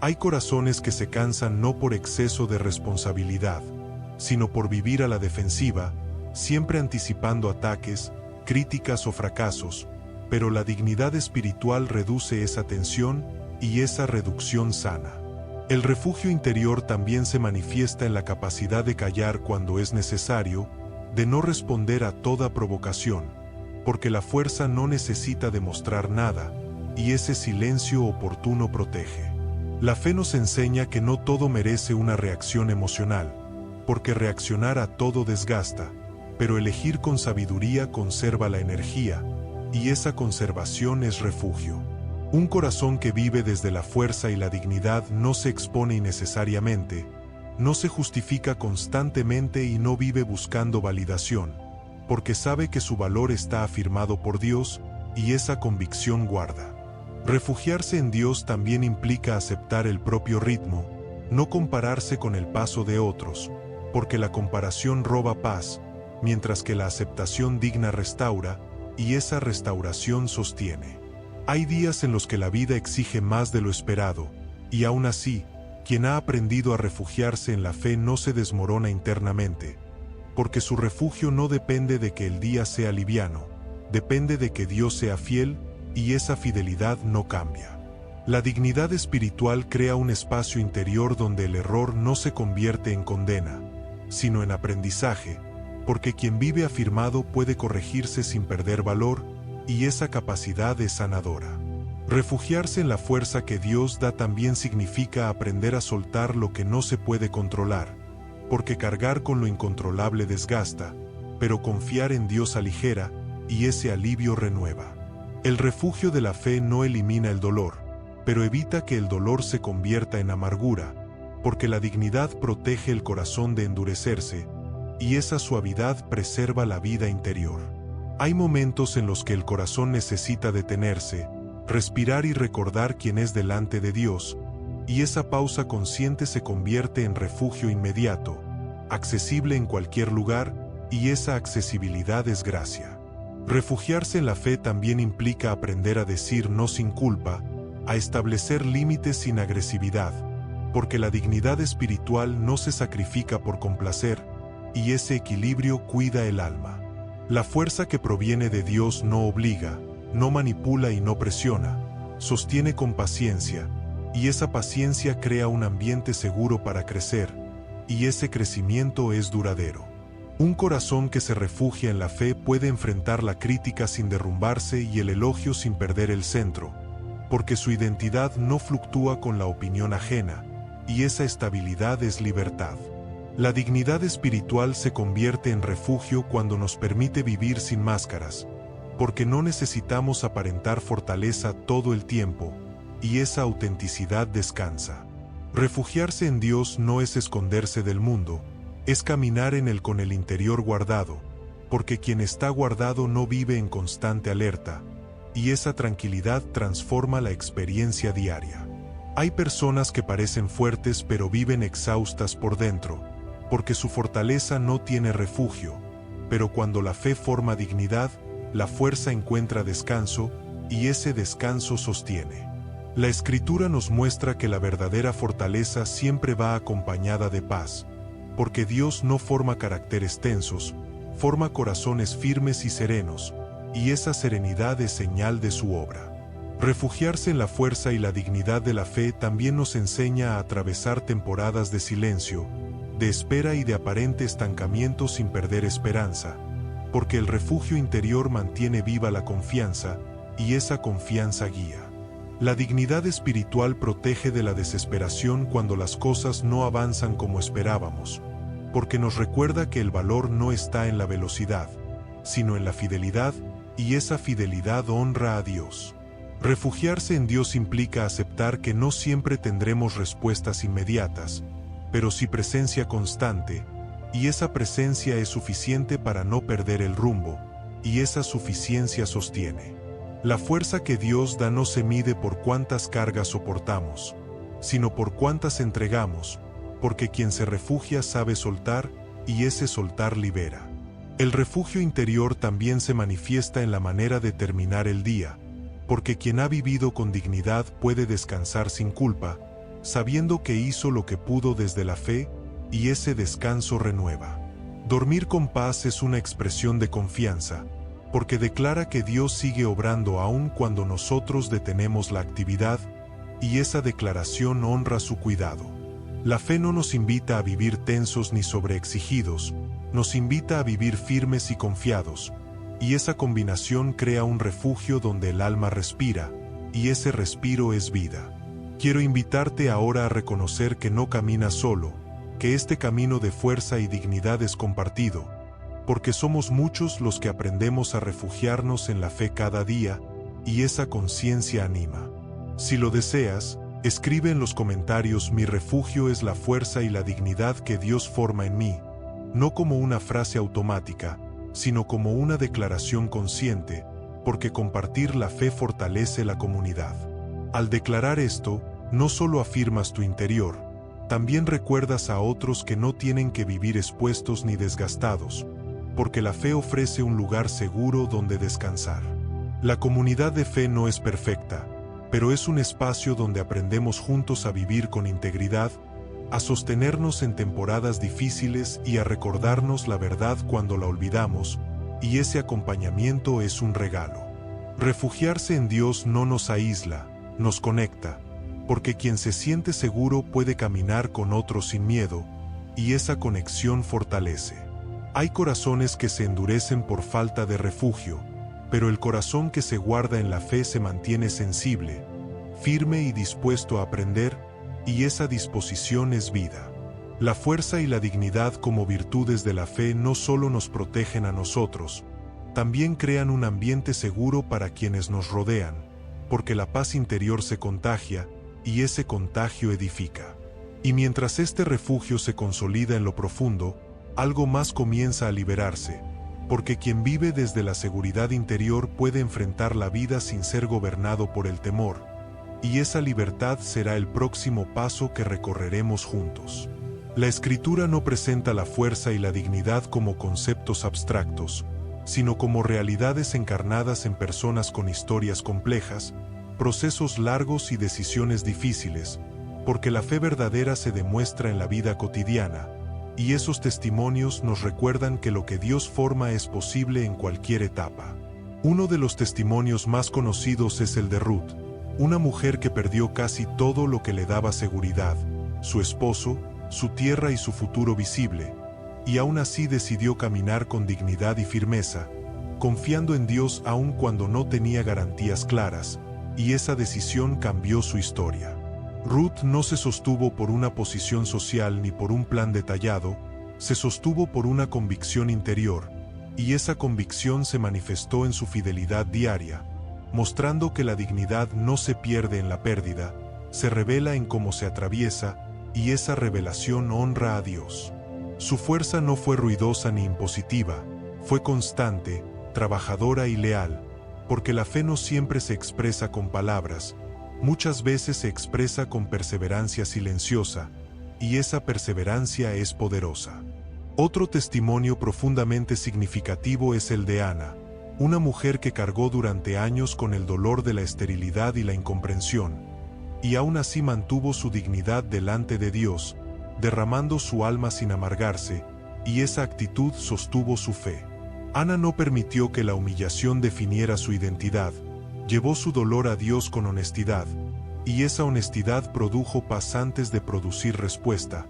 Hay corazones que se cansan no por exceso de responsabilidad, sino por vivir a la defensiva, siempre anticipando ataques, críticas o fracasos, pero la dignidad espiritual reduce esa tensión y esa reducción sana. El refugio interior también se manifiesta en la capacidad de callar cuando es necesario, de no responder a toda provocación, porque la fuerza no necesita demostrar nada, y ese silencio oportuno protege. La fe nos enseña que no todo merece una reacción emocional, porque reaccionar a todo desgasta, pero elegir con sabiduría conserva la energía, y esa conservación es refugio. Un corazón que vive desde la fuerza y la dignidad no se expone innecesariamente, no se justifica constantemente y no vive buscando validación, porque sabe que su valor está afirmado por Dios, y esa convicción guarda. Refugiarse en Dios también implica aceptar el propio ritmo, no compararse con el paso de otros, porque la comparación roba paz, mientras que la aceptación digna restaura, y esa restauración sostiene. Hay días en los que la vida exige más de lo esperado, y aún así, quien ha aprendido a refugiarse en la fe no se desmorona internamente, porque su refugio no depende de que el día sea liviano, depende de que Dios sea fiel, y esa fidelidad no cambia. La dignidad espiritual crea un espacio interior donde el error no se convierte en condena, sino en aprendizaje, porque quien vive afirmado puede corregirse sin perder valor, y esa capacidad es sanadora. Refugiarse en la fuerza que Dios da también significa aprender a soltar lo que no se puede controlar, porque cargar con lo incontrolable desgasta, pero confiar en Dios aligera, y ese alivio renueva. El refugio de la fe no elimina el dolor, pero evita que el dolor se convierta en amargura, porque la dignidad protege el corazón de endurecerse, y esa suavidad preserva la vida interior. Hay momentos en los que el corazón necesita detenerse, respirar y recordar quién es delante de Dios, y esa pausa consciente se convierte en refugio inmediato, accesible en cualquier lugar, y esa accesibilidad es gracia. Refugiarse en la fe también implica aprender a decir no sin culpa, a establecer límites sin agresividad, porque la dignidad espiritual no se sacrifica por complacer, y ese equilibrio cuida el alma. La fuerza que proviene de Dios no obliga, no manipula y no presiona, sostiene con paciencia, y esa paciencia crea un ambiente seguro para crecer, y ese crecimiento es duradero. Un corazón que se refugia en la fe puede enfrentar la crítica sin derrumbarse y el elogio sin perder el centro, porque su identidad no fluctúa con la opinión ajena, y esa estabilidad es libertad. La dignidad espiritual se convierte en refugio cuando nos permite vivir sin máscaras, porque no necesitamos aparentar fortaleza todo el tiempo, y esa autenticidad descansa. Refugiarse en Dios no es esconderse del mundo, es caminar en él con el interior guardado, porque quien está guardado no vive en constante alerta, y esa tranquilidad transforma la experiencia diaria. Hay personas que parecen fuertes pero viven exhaustas por dentro, porque su fortaleza no tiene refugio, pero cuando la fe forma dignidad, la fuerza encuentra descanso, y ese descanso sostiene. La Escritura nos muestra que la verdadera fortaleza siempre va acompañada de paz, porque Dios no forma caracteres tensos, forma corazones firmes y serenos, y esa serenidad es señal de su obra. Refugiarse en la fuerza y la dignidad de la fe también nos enseña a atravesar temporadas de silencio, de espera y de aparente estancamiento sin perder esperanza, porque el refugio interior mantiene viva la confianza, y esa confianza guía. La dignidad espiritual protege de la desesperación cuando las cosas no avanzan como esperábamos, porque nos recuerda que el valor no está en la velocidad, sino en la fidelidad, y esa fidelidad honra a Dios. Refugiarse en Dios implica aceptar que no siempre tendremos respuestas inmediatas, pero sí presencia constante, y esa presencia es suficiente para no perder el rumbo, y esa suficiencia sostiene. La fuerza que Dios da no se mide por cuántas cargas soportamos, sino por cuántas entregamos, porque quien se refugia sabe soltar, y ese soltar libera. El refugio interior también se manifiesta en la manera de terminar el día, porque quien ha vivido con dignidad puede descansar sin culpa, sabiendo que hizo lo que pudo desde la fe, y ese descanso renueva. Dormir con paz es una expresión de confianza, porque declara que Dios sigue obrando aun cuando nosotros detenemos la actividad, y esa declaración honra su cuidado. La fe no nos invita a vivir tensos ni sobreexigidos, nos invita a vivir firmes y confiados, y esa combinación crea un refugio donde el alma respira, y ese respiro es vida. Quiero invitarte ahora a reconocer que no caminas solo, que este camino de fuerza y dignidad es compartido, porque somos muchos los que aprendemos a refugiarnos en la fe cada día, y esa conciencia anima. Si lo deseas, escribe en los comentarios: mi refugio es la fuerza y la dignidad que Dios forma en mí, no como una frase automática, sino como una declaración consciente, porque compartir la fe fortalece la comunidad. Al declarar esto, no solo afirmas tu interior, también recuerdas a otros que no tienen que vivir expuestos ni desgastados, porque la fe ofrece un lugar seguro donde descansar. La comunidad de fe no es perfecta, pero es un espacio donde aprendemos juntos a vivir con integridad, a sostenernos en temporadas difíciles y a recordarnos la verdad cuando la olvidamos, y ese acompañamiento es un regalo. Refugiarse en Dios no nos aísla, nos conecta, porque quien se siente seguro puede caminar con otros sin miedo, y esa conexión fortalece. Hay corazones que se endurecen por falta de refugio, pero el corazón que se guarda en la fe se mantiene sensible, firme y dispuesto a aprender, y esa disposición es vida. La fuerza y la dignidad como virtudes de la fe no solo nos protegen a nosotros, también crean un ambiente seguro para quienes nos rodean, porque la paz interior se contagia, y ese contagio edifica. Y mientras este refugio se consolida en lo profundo, algo más comienza a liberarse, porque quien vive desde la seguridad interior puede enfrentar la vida sin ser gobernado por el temor, y esa libertad será el próximo paso que recorreremos juntos. La Escritura no presenta la fuerza y la dignidad como conceptos abstractos, sino como realidades encarnadas en personas con historias complejas, procesos largos y decisiones difíciles, porque la fe verdadera se demuestra en la vida cotidiana, y esos testimonios nos recuerdan que lo que Dios forma es posible en cualquier etapa. Uno de los testimonios más conocidos es el de Ruth, una mujer que perdió casi todo lo que le daba seguridad, su esposo, su tierra y su futuro visible, y aún así decidió caminar con dignidad y firmeza, confiando en Dios aun cuando no tenía garantías claras, y esa decisión cambió su historia. Ruth no se sostuvo por una posición social ni por un plan detallado, se sostuvo por una convicción interior, y esa convicción se manifestó en su fidelidad diaria, mostrando que la dignidad no se pierde en la pérdida, se revela en cómo se atraviesa, y esa revelación honra a Dios. Su fuerza no fue ruidosa ni impositiva, fue constante, trabajadora y leal, porque la fe no siempre se expresa con palabras, muchas veces se expresa con perseverancia silenciosa, y esa perseverancia es poderosa. Otro testimonio profundamente significativo es el de Ana, una mujer que cargó durante años con el dolor de la esterilidad y la incomprensión, y aún así mantuvo su dignidad delante de Dios, derramando su alma sin amargarse, y esa actitud sostuvo su fe. Ana no permitió que la humillación definiera su identidad, llevó su dolor a Dios con honestidad, y esa honestidad produjo paz antes de producir respuesta,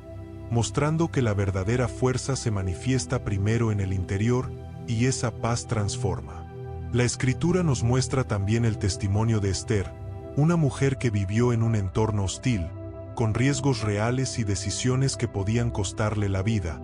mostrando que la verdadera fuerza se manifiesta primero en el interior, y esa paz transforma. La Escritura nos muestra también el testimonio de Esther, una mujer que vivió en un entorno hostil, con riesgos reales y decisiones que podían costarle la vida,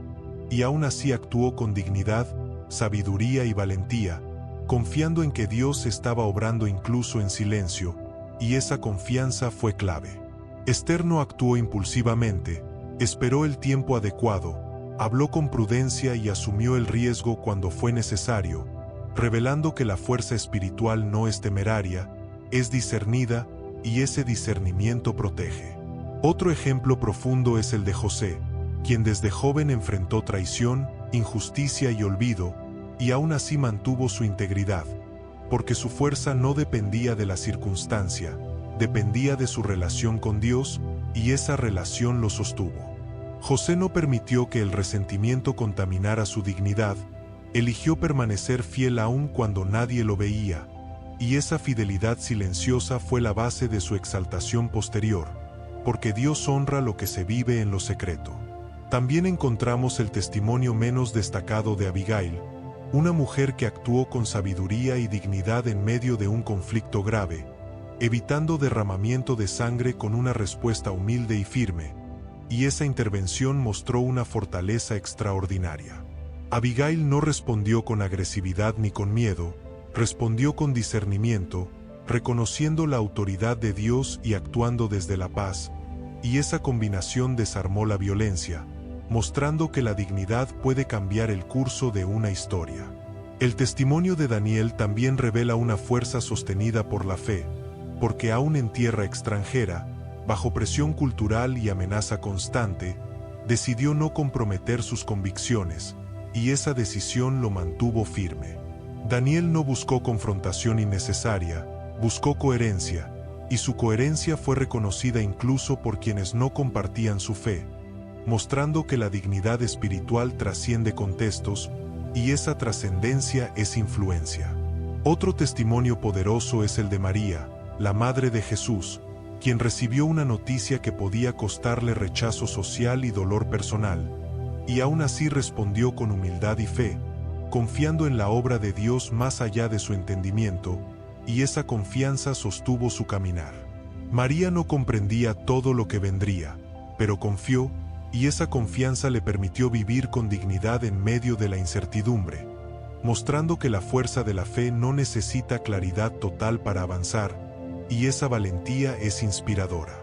y aún así actuó con dignidad, sabiduría y valentía, confiando en que Dios estaba obrando incluso en silencio, y esa confianza fue clave. Esther no actuó impulsivamente, esperó el tiempo adecuado, habló con prudencia y asumió el riesgo cuando fue necesario, revelando que la fuerza espiritual no es temeraria, es discernida, y ese discernimiento protege. Otro ejemplo profundo es el de José, quien desde joven enfrentó traición, injusticia y olvido, y aún así mantuvo su integridad, porque su fuerza no dependía de la circunstancia, dependía de su relación con Dios, y esa relación lo sostuvo. José no permitió que el resentimiento contaminara su dignidad, eligió permanecer fiel aún cuando nadie lo veía, y esa fidelidad silenciosa fue la base de su exaltación posterior, porque Dios honra lo que se vive en lo secreto. También encontramos el testimonio menos destacado de Abigail, una mujer que actuó con sabiduría y dignidad en medio de un conflicto grave, evitando derramamiento de sangre con una respuesta humilde y firme, y esa intervención mostró una fortaleza extraordinaria. Abigail no respondió con agresividad ni con miedo, respondió con discernimiento, reconociendo la autoridad de Dios y actuando desde la paz, y esa combinación desarmó la violencia, mostrando que la dignidad puede cambiar el curso de una historia. El testimonio de Daniel también revela una fuerza sostenida por la fe, porque aún en tierra extranjera, bajo presión cultural y amenaza constante, decidió no comprometer sus convicciones, y esa decisión lo mantuvo firme. Daniel no buscó confrontación innecesaria, buscó coherencia, y su coherencia fue reconocida incluso por quienes no compartían su fe, mostrando que la dignidad espiritual trasciende contextos, y esa trascendencia es influencia. Otro testimonio poderoso es el de María, la madre de Jesús, quien recibió una noticia que podía costarle rechazo social y dolor personal, y aún así respondió con humildad y fe, confiando en la obra de Dios más allá de su entendimiento, y esa confianza sostuvo su caminar. María no comprendía todo lo que vendría, pero confió, y esa confianza le permitió vivir con dignidad en medio de la incertidumbre, mostrando que la fuerza de la fe no necesita claridad total para avanzar, y esa valentía es inspiradora.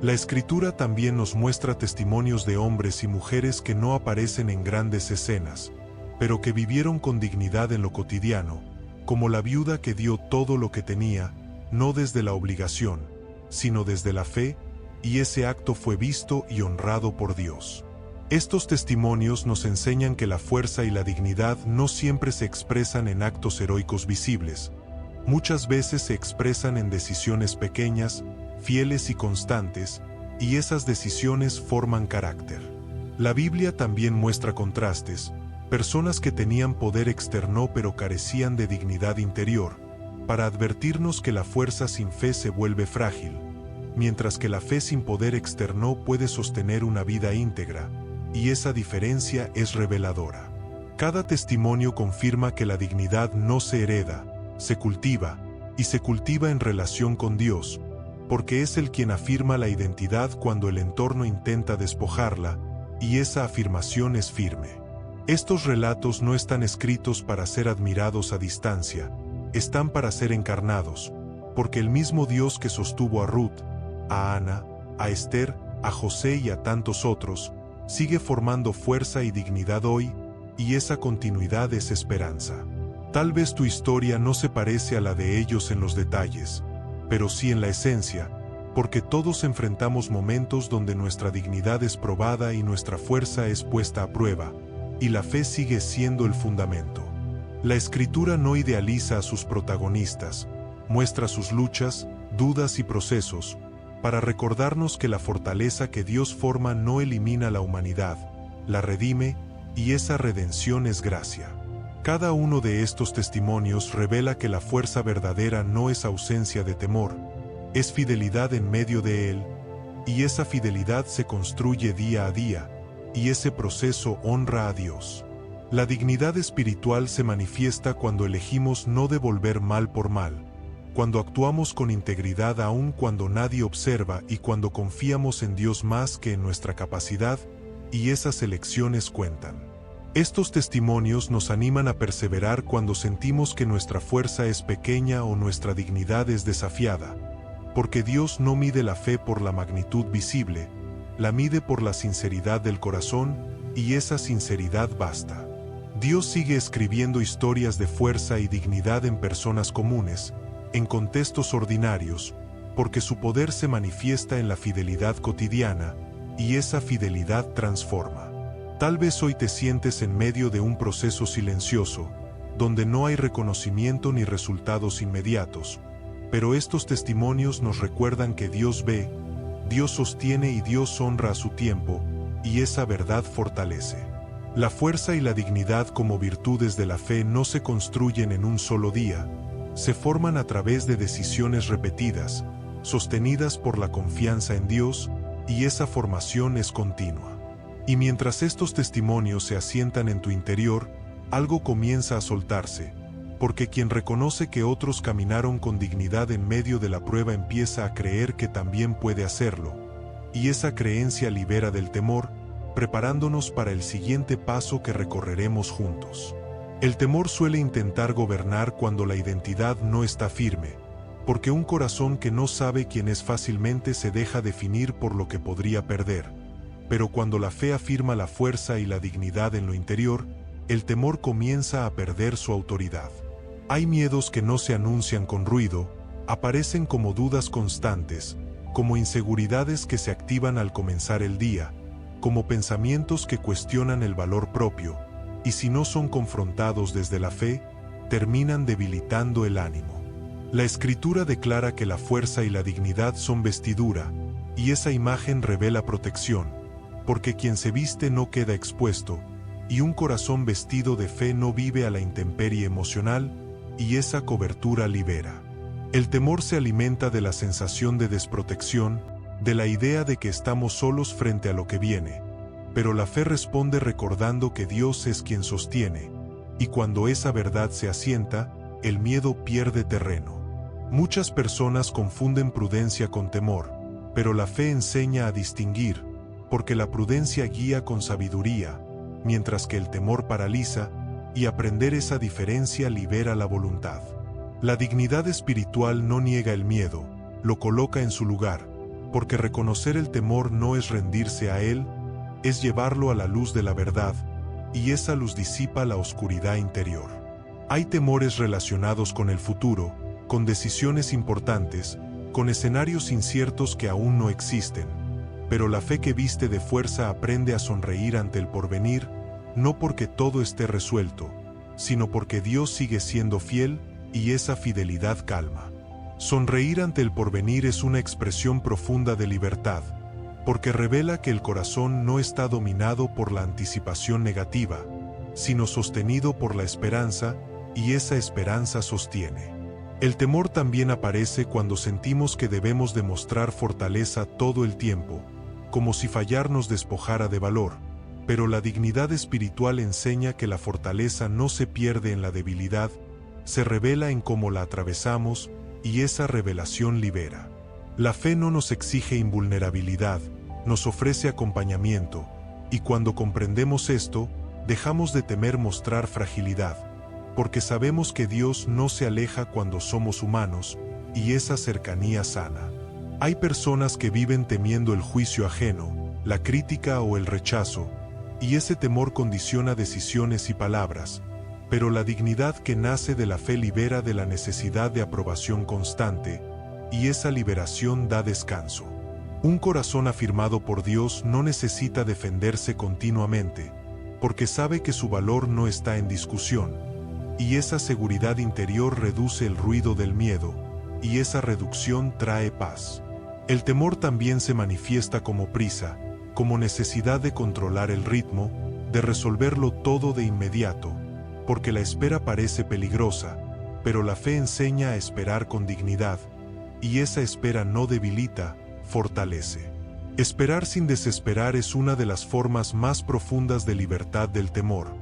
La Escritura también nos muestra testimonios de hombres y mujeres que no aparecen en grandes escenas, pero que vivieron con dignidad en lo cotidiano, como la viuda que dio todo lo que tenía, no desde la obligación, sino desde la fe, y ese acto fue visto y honrado por Dios. Estos testimonios nos enseñan que la fuerza y la dignidad no siempre se expresan en actos heroicos visibles. Muchas veces se expresan en decisiones pequeñas, fieles y constantes, y esas decisiones forman carácter. La Biblia también muestra contrastes, personas que tenían poder externo pero carecían de dignidad interior, para advertirnos que la fuerza sin fe se vuelve frágil, mientras que la fe sin poder externo puede sostener una vida íntegra, y esa diferencia es reveladora. Cada testimonio confirma que la dignidad no se hereda, se cultiva, y se cultiva en relación con Dios, porque es Él quien afirma la identidad cuando el entorno intenta despojarla, y esa afirmación es firme. Estos relatos no están escritos para ser admirados a distancia, están para ser encarnados, porque el mismo Dios que sostuvo a Ruth, a Ana, a Esther, a José y a tantos otros, sigue formando fuerza y dignidad hoy, y esa continuidad es esperanza. Tal vez tu historia no se parece a la de ellos en los detalles, pero sí en la esencia, porque todos enfrentamos momentos donde nuestra dignidad es probada y nuestra fuerza es puesta a prueba, y la fe sigue siendo el fundamento. La Escritura no idealiza a sus protagonistas, muestra sus luchas, dudas y procesos, para recordarnos que la fortaleza que Dios forma no elimina la humanidad, la redime, y esa redención es gracia. Cada uno de estos testimonios revela que la fuerza verdadera no es ausencia de temor, es fidelidad en medio de él, y esa fidelidad se construye día a día, y ese proceso honra a Dios. La dignidad espiritual se manifiesta cuando elegimos no devolver mal por mal, cuando actuamos con integridad aun cuando nadie observa y cuando confiamos en Dios más que en nuestra capacidad, y esas elecciones cuentan. Estos testimonios nos animan a perseverar cuando sentimos que nuestra fuerza es pequeña o nuestra dignidad es desafiada, porque Dios no mide la fe por la magnitud visible, la mide por la sinceridad del corazón, y esa sinceridad basta. Dios sigue escribiendo historias de fuerza y dignidad en personas comunes, en contextos ordinarios, porque su poder se manifiesta en la fidelidad cotidiana, y esa fidelidad transforma. Tal vez hoy te sientes en medio de un proceso silencioso, donde no hay reconocimiento ni resultados inmediatos, pero estos testimonios nos recuerdan que Dios ve, Dios sostiene y Dios honra a su tiempo, y esa verdad fortalece. La fuerza y la dignidad como virtudes de la fe no se construyen en un solo día, se forman a través de decisiones repetidas, sostenidas por la confianza en Dios, y esa formación es continua. Y mientras estos testimonios se asientan en tu interior, algo comienza a soltarse, porque quien reconoce que otros caminaron con dignidad en medio de la prueba empieza a creer que también puede hacerlo, y esa creencia libera del temor, preparándonos para el siguiente paso que recorreremos juntos. El temor suele intentar gobernar cuando la identidad no está firme, porque un corazón que no sabe quién es fácilmente se deja definir por lo que podría perder. Pero cuando la fe afirma la fuerza y la dignidad en lo interior, el temor comienza a perder su autoridad. Hay miedos que no se anuncian con ruido, aparecen como dudas constantes, como inseguridades que se activan al comenzar el día, como pensamientos que cuestionan el valor propio, y si no son confrontados desde la fe, terminan debilitando el ánimo. La Escritura declara que la fuerza y la dignidad son vestidura, y esa imagen revela protección, porque quien se viste no queda expuesto, y un corazón vestido de fe no vive a la intemperie emocional, y esa cobertura libera. El temor se alimenta de la sensación de desprotección, de la idea de que estamos solos frente a lo que viene, pero la fe responde recordando que Dios es quien sostiene, y cuando esa verdad se asienta, el miedo pierde terreno. Muchas personas confunden prudencia con temor, pero la fe enseña a distinguir, porque la prudencia guía con sabiduría, mientras que el temor paraliza, y aprender esa diferencia libera la voluntad. La dignidad espiritual no niega el miedo, lo coloca en su lugar, porque reconocer el temor no es rendirse a él, es llevarlo a la luz de la verdad, y esa luz disipa la oscuridad interior. Hay temores relacionados con el futuro, con decisiones importantes, con escenarios inciertos que aún no existen, pero la fe que viste de fuerza aprende a sonreír ante el porvenir, no porque todo esté resuelto, sino porque Dios sigue siendo fiel, y esa fidelidad calma. Sonreír ante el porvenir es una expresión profunda de libertad, porque revela que el corazón no está dominado por la anticipación negativa, sino sostenido por la esperanza, y esa esperanza sostiene. El temor también aparece cuando sentimos que debemos demostrar fortaleza todo el tiempo, como si fallar nos despojara de valor, pero la dignidad espiritual enseña que la fortaleza no se pierde en la debilidad, se revela en cómo la atravesamos, y esa revelación libera. La fe no nos exige invulnerabilidad, nos ofrece acompañamiento, y cuando comprendemos esto, dejamos de temer mostrar fragilidad, porque sabemos que Dios no se aleja cuando somos humanos, y esa cercanía sana. Hay personas que viven temiendo el juicio ajeno, la crítica o el rechazo, y ese temor condiciona decisiones y palabras, pero la dignidad que nace de la fe libera de la necesidad de aprobación constante, y esa liberación da descanso. Un corazón afirmado por Dios no necesita defenderse continuamente, porque sabe que su valor no está en discusión, y esa seguridad interior reduce el ruido del miedo, y esa reducción trae paz. El temor también se manifiesta como prisa, como necesidad de controlar el ritmo, de resolverlo todo de inmediato, porque la espera parece peligrosa, pero la fe enseña a esperar con dignidad, y esa espera no debilita, fortalece. Esperar sin desesperar es una de las formas más profundas de libertad del temor,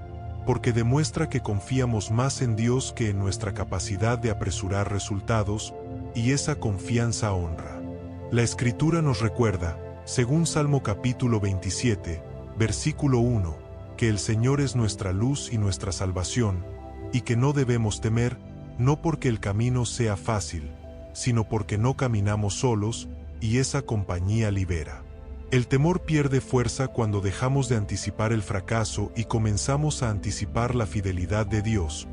porque demuestra que confiamos más en Dios que en nuestra capacidad de apresurar resultados, y esa confianza honra. La Escritura nos recuerda, según Salmo capítulo 27, versículo 1, que el Señor es nuestra luz y nuestra salvación, y que no debemos temer, no porque el camino sea fácil, sino porque no caminamos solos, y esa compañía libera. El temor pierde fuerza cuando dejamos de anticipar el fracaso y comenzamos a anticipar la fidelidad de Dios,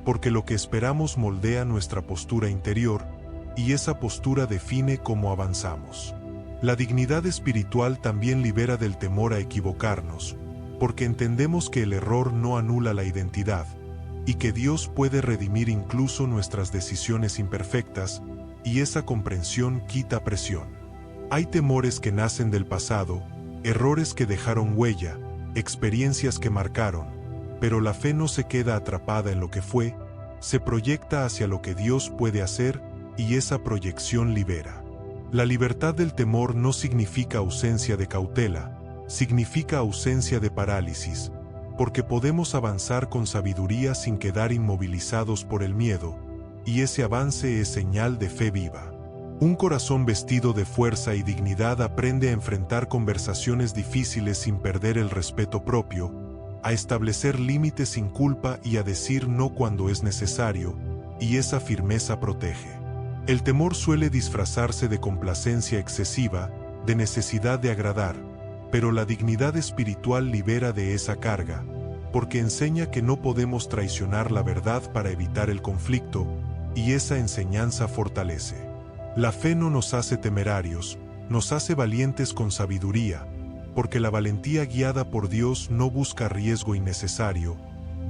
porque lo que esperamos moldea nuestra postura interior, y esa postura define cómo avanzamos. La dignidad espiritual también libera del temor a equivocarnos, porque entendemos que el error no anula la identidad, y que Dios puede redimir incluso nuestras decisiones imperfectas, y esa comprensión quita presión. Hay temores que nacen del pasado, errores que dejaron huella, experiencias que marcaron, pero la fe no se queda atrapada en lo que fue, se proyecta hacia lo que Dios puede hacer, y esa proyección libera. La libertad del temor no significa ausencia de cautela, significa ausencia de parálisis, porque podemos avanzar con sabiduría sin quedar inmovilizados por el miedo, y ese avance es señal de fe viva. Un corazón vestido de fuerza y dignidad aprende a enfrentar conversaciones difíciles sin perder el respeto propio, a establecer límites sin culpa y a decir no cuando es necesario, y esa firmeza protege. El temor suele disfrazarse de complacencia excesiva, de necesidad de agradar, pero la dignidad espiritual libera de esa carga, porque enseña que no podemos traicionar la verdad para evitar el conflicto, y esa enseñanza fortalece. La fe no nos hace temerarios, nos hace valientes con sabiduría, porque la valentía guiada por Dios no busca riesgo innecesario,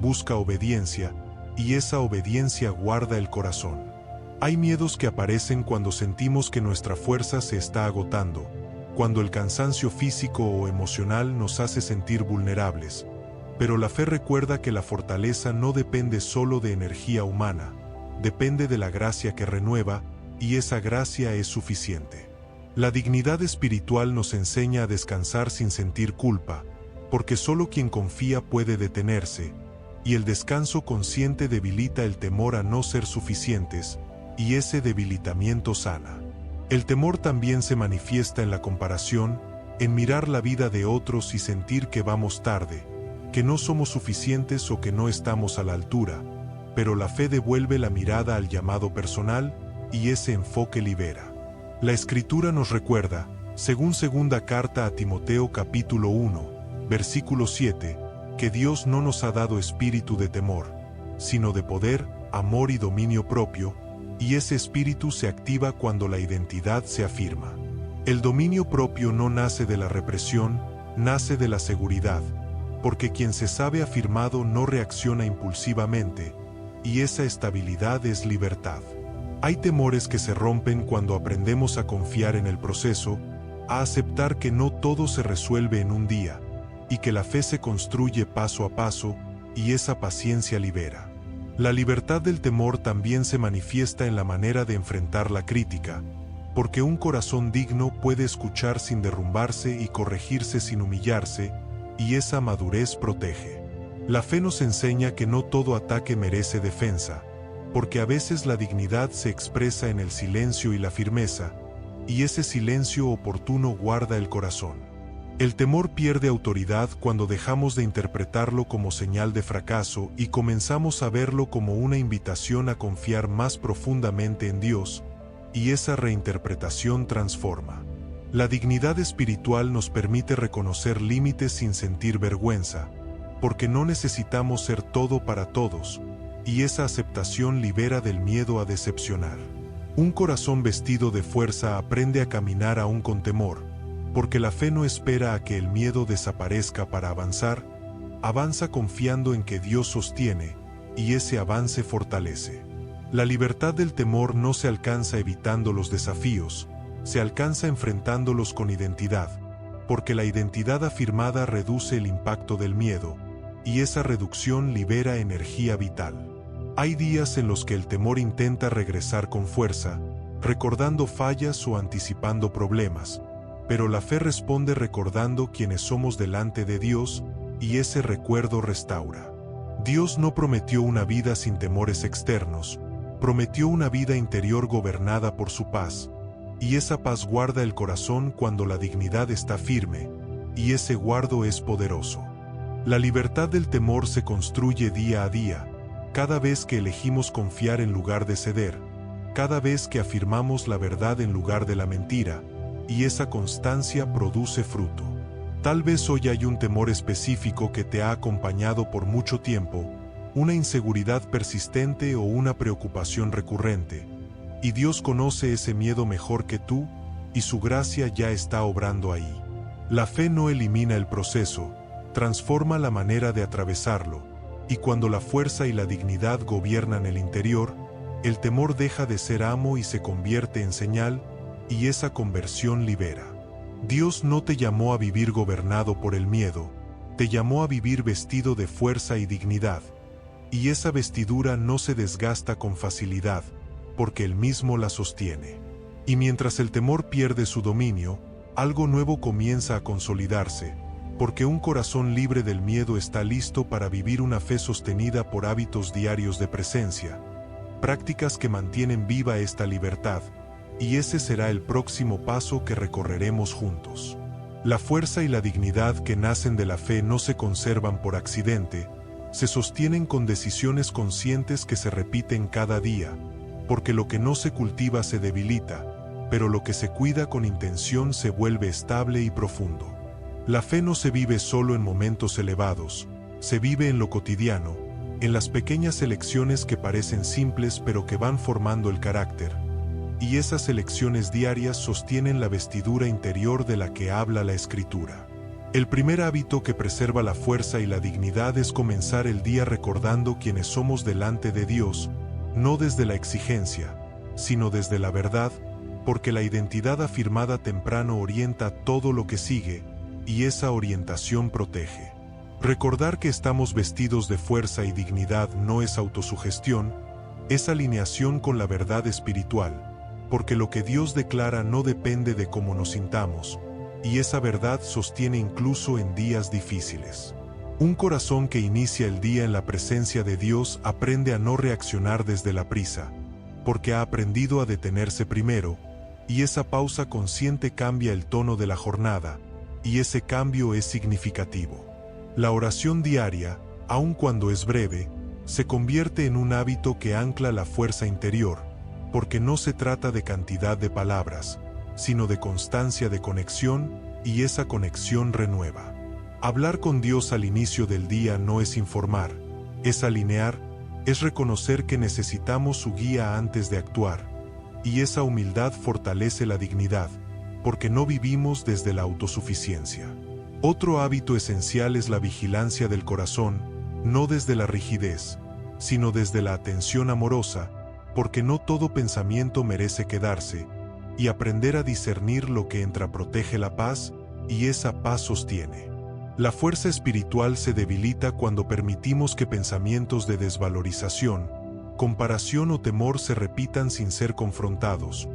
busca obediencia, y esa obediencia guarda el corazón. Hay miedos que aparecen cuando sentimos que nuestra fuerza se está agotando, cuando el cansancio físico o emocional nos hace sentir vulnerables, pero la fe recuerda que la fortaleza no depende solo de energía humana, depende de la gracia que renueva, y esa gracia es suficiente. La dignidad espiritual nos enseña a descansar sin sentir culpa, porque solo quien confía puede detenerse, y el descanso consciente debilita el temor a no ser suficientes, y ese debilitamiento sana. El temor también se manifiesta en la comparación, en mirar la vida de otros y sentir que vamos tarde, que no somos suficientes o que no estamos a la altura, pero la fe devuelve la mirada al llamado personal y ese enfoque libera. La Escritura nos recuerda, según segunda carta a Timoteo capítulo 1, versículo 7, que Dios no nos ha dado espíritu de temor, sino de poder, amor y dominio propio, y ese espíritu se activa cuando la identidad se afirma. El dominio propio no nace de la represión, nace de la seguridad, porque quien se sabe afirmado no reacciona impulsivamente, y esa estabilidad es libertad. Hay temores que se rompen cuando aprendemos a confiar en el proceso, a aceptar que no todo se resuelve en un día, y que la fe se construye paso a paso, y esa paciencia libera. La libertad del temor también se manifiesta en la manera de enfrentar la crítica, porque un corazón digno puede escuchar sin derrumbarse y corregirse sin humillarse, y esa madurez protege. La fe nos enseña que no todo ataque merece defensa, porque a veces la dignidad se expresa en el silencio y la firmeza, y ese silencio oportuno guarda el corazón. El temor pierde autoridad cuando dejamos de interpretarlo como señal de fracaso y comenzamos a verlo como una invitación a confiar más profundamente en Dios, y esa reinterpretación transforma. La dignidad espiritual nos permite reconocer límites sin sentir vergüenza, porque no necesitamos ser todo para todos, y esa aceptación libera del miedo a decepcionar. Un corazón vestido de fuerza aprende a caminar aún con temor, porque la fe no espera a que el miedo desaparezca para avanzar, avanza confiando en que Dios sostiene, y ese avance fortalece. La libertad del temor no se alcanza evitando los desafíos, se alcanza enfrentándolos con identidad, porque la identidad afirmada reduce el impacto del miedo, y esa reducción libera energía vital. Hay días en los que el temor intenta regresar con fuerza, recordando fallas o anticipando problemas, pero la fe responde recordando quiénes somos delante de Dios, y ese recuerdo restaura. Dios no prometió una vida sin temores externos, prometió una vida interior gobernada por su paz, y esa paz guarda el corazón cuando la dignidad está firme, y ese guardo es poderoso. La libertad del temor se construye día a día, cada vez que elegimos confiar en lugar de ceder, cada vez que afirmamos la verdad en lugar de la mentira, y esa constancia produce fruto. Tal vez hoy hay un temor específico que te ha acompañado por mucho tiempo, una inseguridad persistente o una preocupación recurrente, y Dios conoce ese miedo mejor que tú, y su gracia ya está obrando ahí. La fe no elimina el proceso, transforma la manera de atravesarlo, y cuando la fuerza y la dignidad gobiernan el interior, el temor deja de ser amo y se convierte en señal, y esa conversión libera. Dios no te llamó a vivir gobernado por el miedo, te llamó a vivir vestido de fuerza y dignidad, y esa vestidura no se desgasta con facilidad, porque Él mismo la sostiene. Y mientras el temor pierde su dominio, algo nuevo comienza a consolidarse, porque un corazón libre del miedo está listo para vivir una fe sostenida por hábitos diarios de presencia, prácticas que mantienen viva esta libertad, y ese será el próximo paso que recorreremos juntos. La fuerza y la dignidad que nacen de la fe no se conservan por accidente, se sostienen con decisiones conscientes que se repiten cada día, porque lo que no se cultiva se debilita, pero lo que se cuida con intención se vuelve estable y profundo. La fe no se vive solo en momentos elevados, se vive en lo cotidiano, en las pequeñas elecciones que parecen simples pero que van formando el carácter, y esas elecciones diarias sostienen la vestidura interior de la que habla la Escritura. El primer hábito que preserva la fuerza y la dignidad es comenzar el día recordando quiénes somos delante de Dios, no desde la exigencia, sino desde la verdad, porque la identidad afirmada temprano orienta todo lo que sigue, y esa orientación protege. Recordar que estamos vestidos de fuerza y dignidad no es autosugestión, es alineación con la verdad espiritual, porque lo que Dios declara no depende de cómo nos sintamos, y esa verdad sostiene incluso en días difíciles. Un corazón que inicia el día en la presencia de Dios aprende a no reaccionar desde la prisa, porque ha aprendido a detenerse primero, y esa pausa consciente cambia el tono de la jornada, y ese cambio es significativo. La oración diaria, aun cuando es breve, se convierte en un hábito que ancla la fuerza interior, porque no se trata de cantidad de palabras, sino de constancia de conexión, y esa conexión renueva. Hablar con Dios al inicio del día no es informar, es alinear, es reconocer que necesitamos su guía antes de actuar, y esa humildad fortalece la dignidad, porque no vivimos desde la autosuficiencia. Otro hábito esencial es la vigilancia del corazón, no desde la rigidez, sino desde la atención amorosa, porque no todo pensamiento merece quedarse, y aprender a discernir lo que entra protege la paz, y esa paz sostiene. La fuerza espiritual se debilita cuando permitimos que pensamientos de desvalorización, comparación o temor se repitan sin ser confrontados,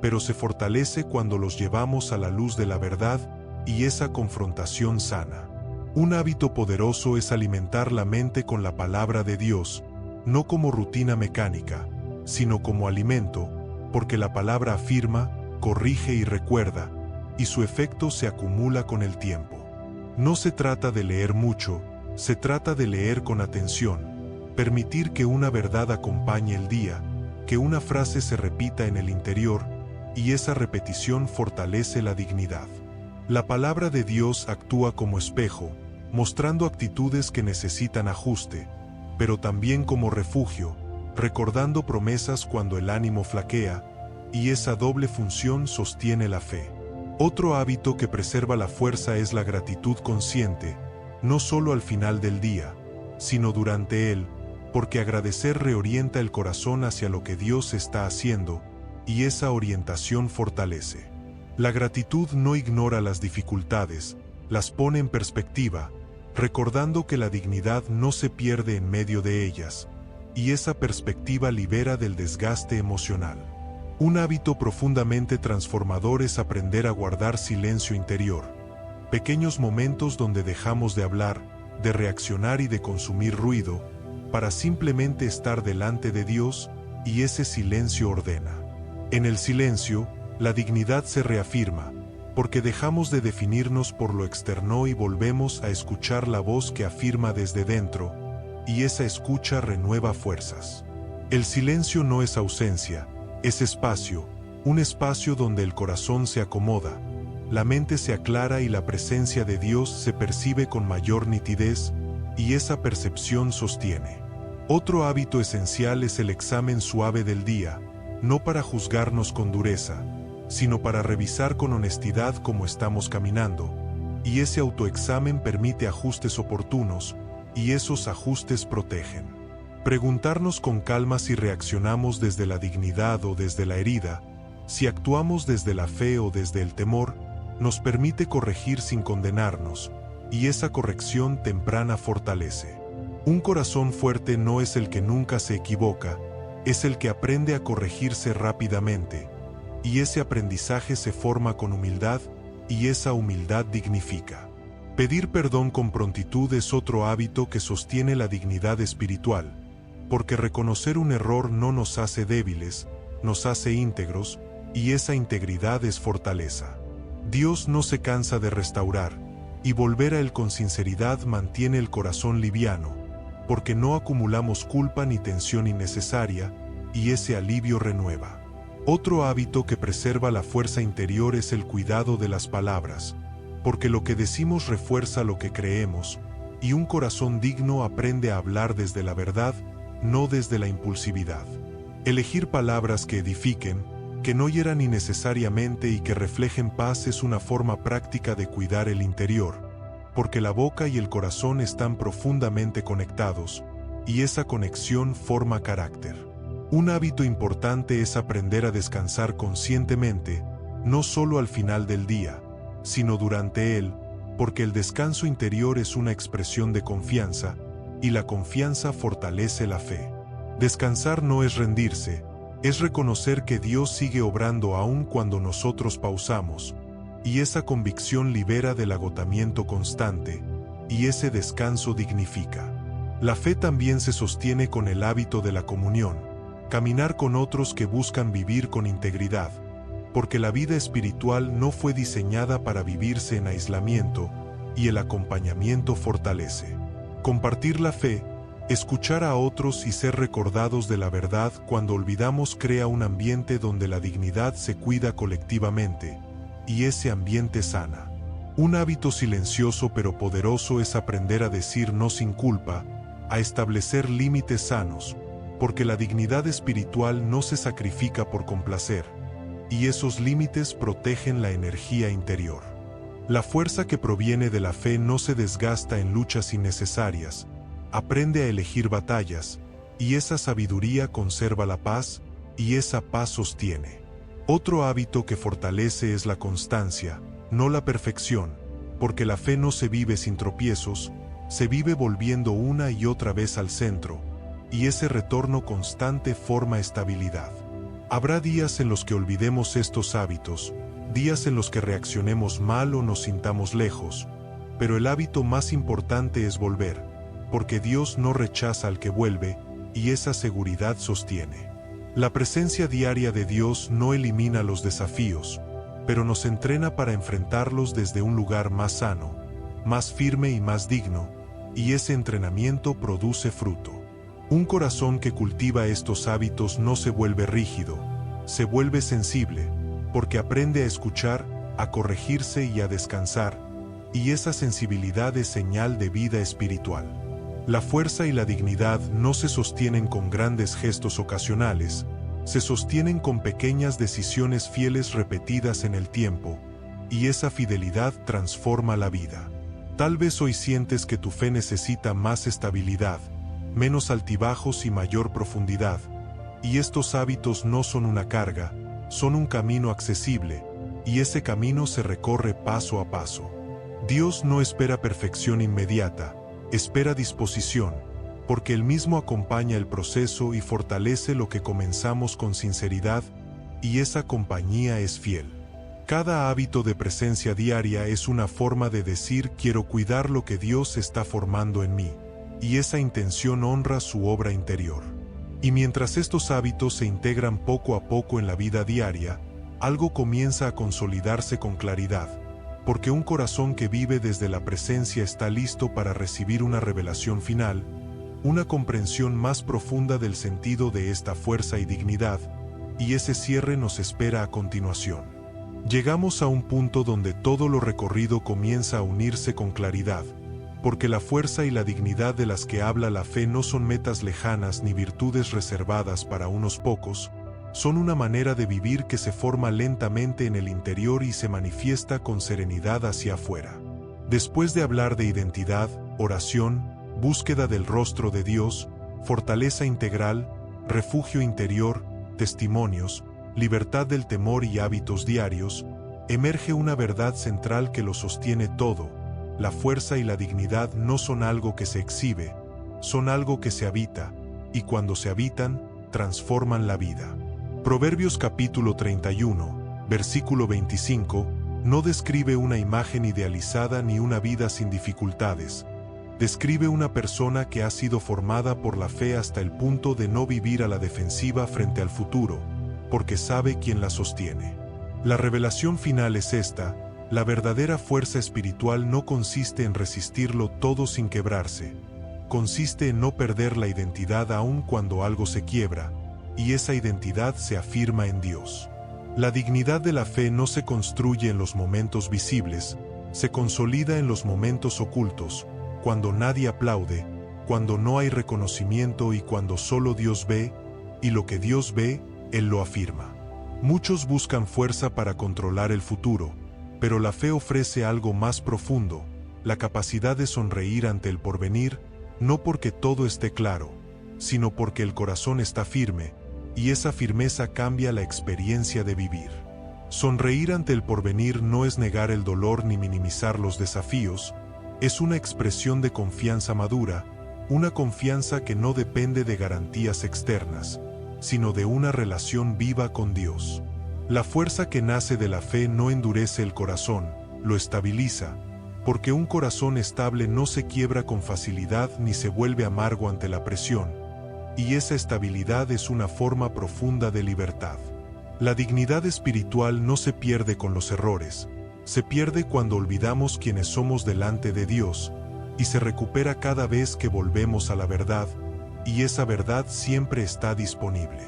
pero se fortalece cuando los llevamos a la luz de la verdad, y esa confrontación sana. Un hábito poderoso es alimentar la mente con la palabra de Dios, no como rutina mecánica, sino como alimento, porque la palabra afirma, corrige y recuerda, y su efecto se acumula con el tiempo. No se trata de leer mucho, se trata de leer con atención, permitir que una verdad acompañe el día, que una frase se repita en el interior, y esa repetición fortalece la dignidad. La palabra de Dios actúa como espejo, mostrando actitudes que necesitan ajuste, pero también como refugio, recordando promesas cuando el ánimo flaquea, y esa doble función sostiene la fe. Otro hábito que preserva la fuerza es la gratitud consciente, no solo al final del día, sino durante él, porque agradecer reorienta el corazón hacia lo que Dios está haciendo, y esa orientación fortalece. La gratitud no ignora las dificultades, las pone en perspectiva, recordando que la dignidad no se pierde en medio de ellas, y esa perspectiva libera del desgaste emocional. Un hábito profundamente transformador es aprender a guardar silencio interior. Pequeños momentos donde dejamos de hablar, de reaccionar y de consumir ruido, para simplemente estar delante de Dios, y ese silencio ordena. En el silencio, la dignidad se reafirma, porque dejamos de definirnos por lo externo y volvemos a escuchar la voz que afirma desde dentro, y esa escucha renueva fuerzas. El silencio no es ausencia, es espacio, un espacio donde el corazón se acomoda, la mente se aclara y la presencia de Dios se percibe con mayor nitidez, y esa percepción sostiene. Otro hábito esencial es el examen suave del día, no para juzgarnos con dureza, sino para revisar con honestidad cómo estamos caminando, y ese autoexamen permite ajustes oportunos, y esos ajustes protegen. Preguntarnos con calma si reaccionamos desde la dignidad o desde la herida, si actuamos desde la fe o desde el temor, nos permite corregir sin condenarnos, y esa corrección temprana fortalece. Un corazón fuerte no es el que nunca se equivoca, es el que aprende a corregirse rápidamente, y ese aprendizaje se forma con humildad, y esa humildad dignifica. Pedir perdón con prontitud es otro hábito que sostiene la dignidad espiritual, porque reconocer un error no nos hace débiles, nos hace íntegros, y esa integridad es fortaleza. Dios no se cansa de restaurar, y volver a Él con sinceridad mantiene el corazón liviano, porque no acumulamos culpa ni tensión innecesaria, y ese alivio renueva. Otro hábito que preserva la fuerza interior es el cuidado de las palabras, porque lo que decimos refuerza lo que creemos, y un corazón digno aprende a hablar desde la verdad, no desde la impulsividad. Elegir palabras que edifiquen, que no hieran innecesariamente y que reflejen paz es una forma práctica de cuidar el interior, porque la boca y el corazón están profundamente conectados, y esa conexión forma carácter. Un hábito importante es aprender a descansar conscientemente, no solo al final del día, sino durante él, porque el descanso interior es una expresión de confianza, y la confianza fortalece la fe. Descansar no es rendirse, es reconocer que Dios sigue obrando aun cuando nosotros pausamos, y esa convicción libera del agotamiento constante, y ese descanso dignifica. La fe también se sostiene con el hábito de la comunión, caminar con otros que buscan vivir con integridad, porque la vida espiritual no fue diseñada para vivirse en aislamiento, y el acompañamiento fortalece. Compartir la fe, escuchar a otros y ser recordados de la verdad cuando olvidamos crea un ambiente donde la dignidad se cuida colectivamente, y ese ambiente sana. Un hábito silencioso pero poderoso es aprender a decir no sin culpa, a establecer límites sanos, porque la dignidad espiritual no se sacrifica por complacer, y esos límites protegen la energía interior. La fuerza que proviene de la fe no se desgasta en luchas innecesarias, aprende a elegir batallas, y esa sabiduría conserva la paz, y esa paz sostiene. Otro hábito que fortalece es la constancia, no la perfección, porque la fe no se vive sin tropiezos, se vive volviendo una y otra vez al centro, y ese retorno constante forma estabilidad. Habrá días en los que olvidemos estos hábitos, días en los que reaccionemos mal o nos sintamos lejos, pero el hábito más importante es volver, porque Dios no rechaza al que vuelve, y esa seguridad sostiene. La presencia diaria de Dios no elimina los desafíos, pero nos entrena para enfrentarlos desde un lugar más sano, más firme y más digno, y ese entrenamiento produce fruto. Un corazón que cultiva estos hábitos no se vuelve rígido, se vuelve sensible, porque aprende a escuchar, a corregirse y a descansar, y esa sensibilidad es señal de vida espiritual. La fuerza y la dignidad no se sostienen con grandes gestos ocasionales, se sostienen con pequeñas decisiones fieles repetidas en el tiempo, y esa fidelidad transforma la vida. Tal vez hoy sientes que tu fe necesita más estabilidad, menos altibajos y mayor profundidad, y estos hábitos no son una carga, son un camino accesible, y ese camino se recorre paso a paso. Dios no espera perfección inmediata, espera disposición, porque Él mismo acompaña el proceso y fortalece lo que comenzamos con sinceridad, y esa compañía es fiel. Cada hábito de presencia diaria es una forma de decir quiero cuidar lo que Dios está formando en mí, y esa intención honra su obra interior. Y mientras estos hábitos se integran poco a poco en la vida diaria, algo comienza a consolidarse con claridad, porque un corazón que vive desde la presencia está listo para recibir una revelación final, una comprensión más profunda del sentido de esta fuerza y dignidad, y ese cierre nos espera a continuación. Llegamos a un punto donde todo lo recorrido comienza a unirse con claridad, porque la fuerza y la dignidad de las que habla la fe no son metas lejanas ni virtudes reservadas para unos pocos, son una manera de vivir que se forma lentamente en el interior y se manifiesta con serenidad hacia afuera. Después de hablar de identidad, oración, búsqueda del rostro de Dios, fortaleza integral, refugio interior, testimonios, libertad del temor y hábitos diarios, emerge una verdad central que lo sostiene todo. La fuerza y la dignidad no son algo que se exhibe, son algo que se habita, y cuando se habitan, transforman la vida. Proverbios capítulo 31, versículo 25, no describe una imagen idealizada ni una vida sin dificultades. Describe una persona que ha sido formada por la fe hasta el punto de no vivir a la defensiva frente al futuro, porque sabe quién la sostiene. La revelación final es esta: la verdadera fuerza espiritual no consiste en resistirlo todo sin quebrarse, consiste en no perder la identidad aun cuando algo se quiebra, y esa identidad se afirma en Dios. La dignidad de la fe no se construye en los momentos visibles, se consolida en los momentos ocultos, cuando nadie aplaude, cuando no hay reconocimiento y cuando solo Dios ve, y lo que Dios ve, Él lo afirma. Muchos buscan fuerza para controlar el futuro, pero la fe ofrece algo más profundo, la capacidad de sonreír ante el porvenir, no porque todo esté claro, sino porque el corazón está firme, y esa firmeza cambia la experiencia de vivir. Sonreír ante el porvenir no es negar el dolor ni minimizar los desafíos, es una expresión de confianza madura, una confianza que no depende de garantías externas, sino de una relación viva con Dios. La fuerza que nace de la fe no endurece el corazón, lo estabiliza, porque un corazón estable no se quiebra con facilidad ni se vuelve amargo ante la presión, y esa estabilidad es una forma profunda de libertad. La dignidad espiritual no se pierde con los errores, se pierde cuando olvidamos quiénes somos delante de Dios, y se recupera cada vez que volvemos a la verdad, y esa verdad siempre está disponible.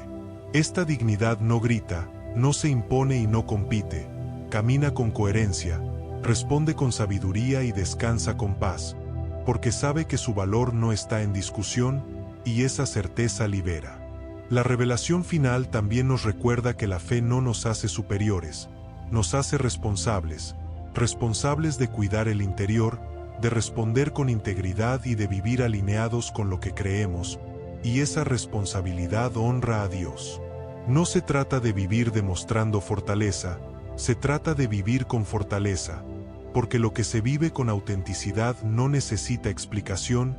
Esta dignidad no grita, no se impone y no compite, camina con coherencia, responde con sabiduría y descansa con paz, porque sabe que su valor no está en discusión, y esa certeza libera. La revelación final también nos recuerda que la fe no nos hace superiores, nos hace responsables, responsables de cuidar el interior, de responder con integridad y de vivir alineados con lo que creemos, y esa responsabilidad honra a Dios. No se trata de vivir demostrando fortaleza, se trata de vivir con fortaleza, porque lo que se vive con autenticidad no necesita explicación,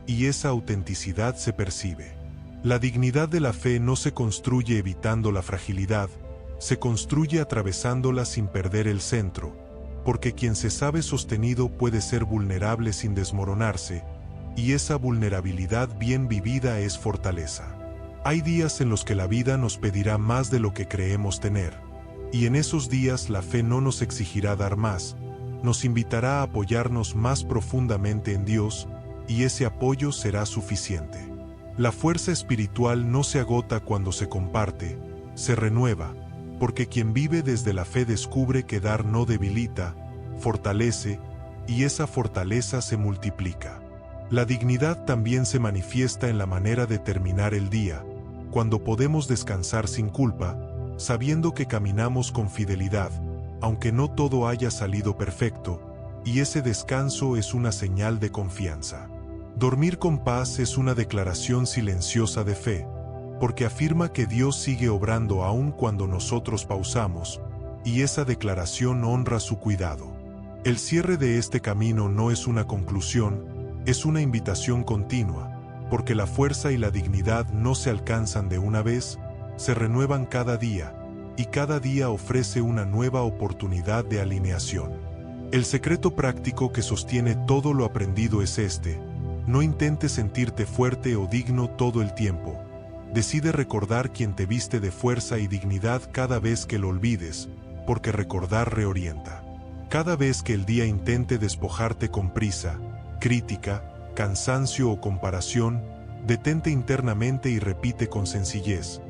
y esa autenticidad se percibe. La dignidad de la fe no se construye evitando la fragilidad, se construye atravesándola sin perder el centro, porque quien se sabe sostenido puede ser vulnerable sin desmoronarse, y esa vulnerabilidad bien vivida es fortaleza. Hay días en los que la vida nos pedirá más de lo que creemos tener, y en esos días la fe no nos exigirá dar más, nos invitará a apoyarnos más profundamente en Dios, y ese apoyo será suficiente. La fuerza espiritual no se agota cuando se comparte, se renueva, porque quien vive desde la fe descubre que dar no debilita, fortalece, y esa fortaleza se multiplica. La dignidad también se manifiesta en la manera de terminar el día, cuando podemos descansar sin culpa, sabiendo que caminamos con fidelidad, aunque no todo haya salido perfecto, y ese descanso es una señal de confianza. Dormir con paz es una declaración silenciosa de fe, porque afirma que Dios sigue obrando aun cuando nosotros pausamos, y esa declaración honra su cuidado. El cierre de este camino no es una conclusión, es una invitación continua, porque la fuerza y la dignidad no se alcanzan de una vez, se renuevan cada día, y cada día ofrece una nueva oportunidad de alineación. El secreto práctico que sostiene todo lo aprendido es este: no intentes sentirte fuerte o digno todo el tiempo. Decide recordar quién te viste de fuerza y dignidad cada vez que lo olvides, porque recordar reorienta. Cada vez que el día intente despojarte con prisa, crítica, cansancio o comparación, detente internamente y repite con sencillez: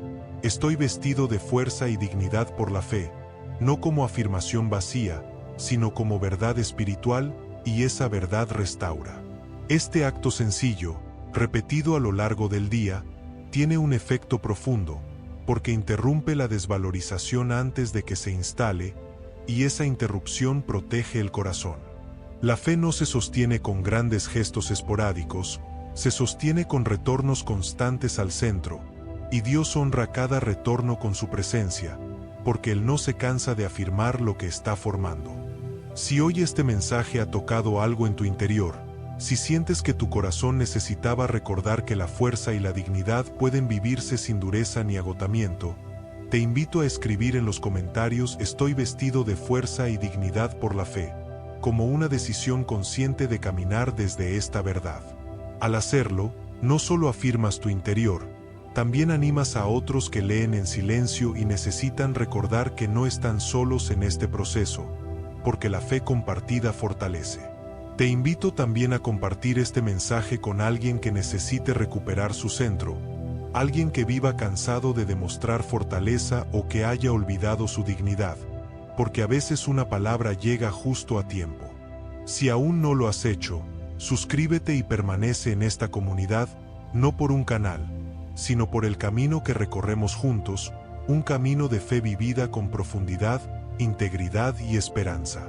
estoy vestido de fuerza y dignidad por la fe, no como afirmación vacía, sino como verdad espiritual, y esa verdad restaura. Este acto sencillo, repetido a lo largo del día, tiene un efecto profundo, porque interrumpe la desvalorización antes de que se instale, y esa interrupción protege el corazón. La fe no se sostiene con grandes gestos esporádicos, se sostiene con retornos constantes al centro, y Dios honra cada retorno con su presencia, porque Él no se cansa de afirmar lo que está formando. Si hoy este mensaje ha tocado algo en tu interior, si sientes que tu corazón necesitaba recordar que la fuerza y la dignidad pueden vivirse sin dureza ni agotamiento, te invito a escribir en los comentarios: estoy vestido de fuerza y dignidad por la fe, como una decisión consciente de caminar desde esta verdad. Al hacerlo, no solo afirmas tu interior, también animas a otros que leen en silencio y necesitan recordar que no están solos en este proceso, porque la fe compartida fortalece. Te invito también a compartir este mensaje con alguien que necesite recuperar su centro, alguien que viva cansado de demostrar fortaleza o que haya olvidado su dignidad, porque a veces una palabra llega justo a tiempo. Si aún no lo has hecho, suscríbete y permanece en esta comunidad, no por un canal, sino por el camino que recorremos juntos, un camino de fe vivida con profundidad, integridad y esperanza.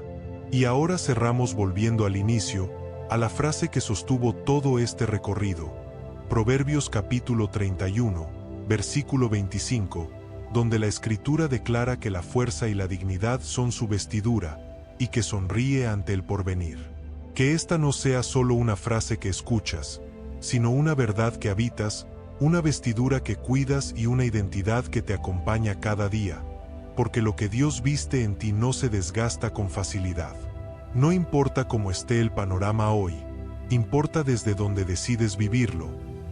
Y ahora cerramos volviendo al inicio, a la frase que sostuvo todo este recorrido, Proverbios capítulo 31, versículo 25, donde la Escritura declara que la fuerza y la dignidad son su vestidura, y que sonríe ante el porvenir. Que esta no sea solo una frase que escuchas, sino una verdad que habitas, una vestidura que cuidas y una identidad que te acompaña cada día, porque lo que Dios viste en ti no se desgasta con facilidad. No importa cómo esté el panorama hoy, importa desde donde decides vivirlo,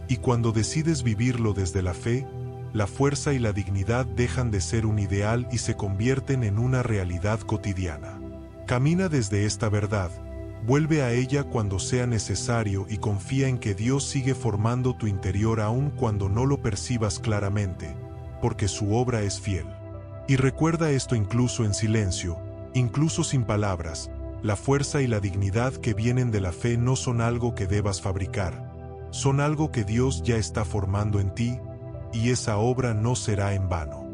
y cuando decides vivirlo desde la fe, la fuerza y la dignidad dejan de ser un ideal y se convierten en una realidad cotidiana. Camina desde esta verdad, vuelve a ella cuando sea necesario y confía en que Dios sigue formando tu interior aun cuando no lo percibas claramente, porque su obra es fiel. Y recuerda esto incluso en silencio, incluso sin palabras, la fuerza y la dignidad que vienen de la fe no son algo que debas fabricar, son algo que Dios ya está formando en ti, y esa obra no será en vano.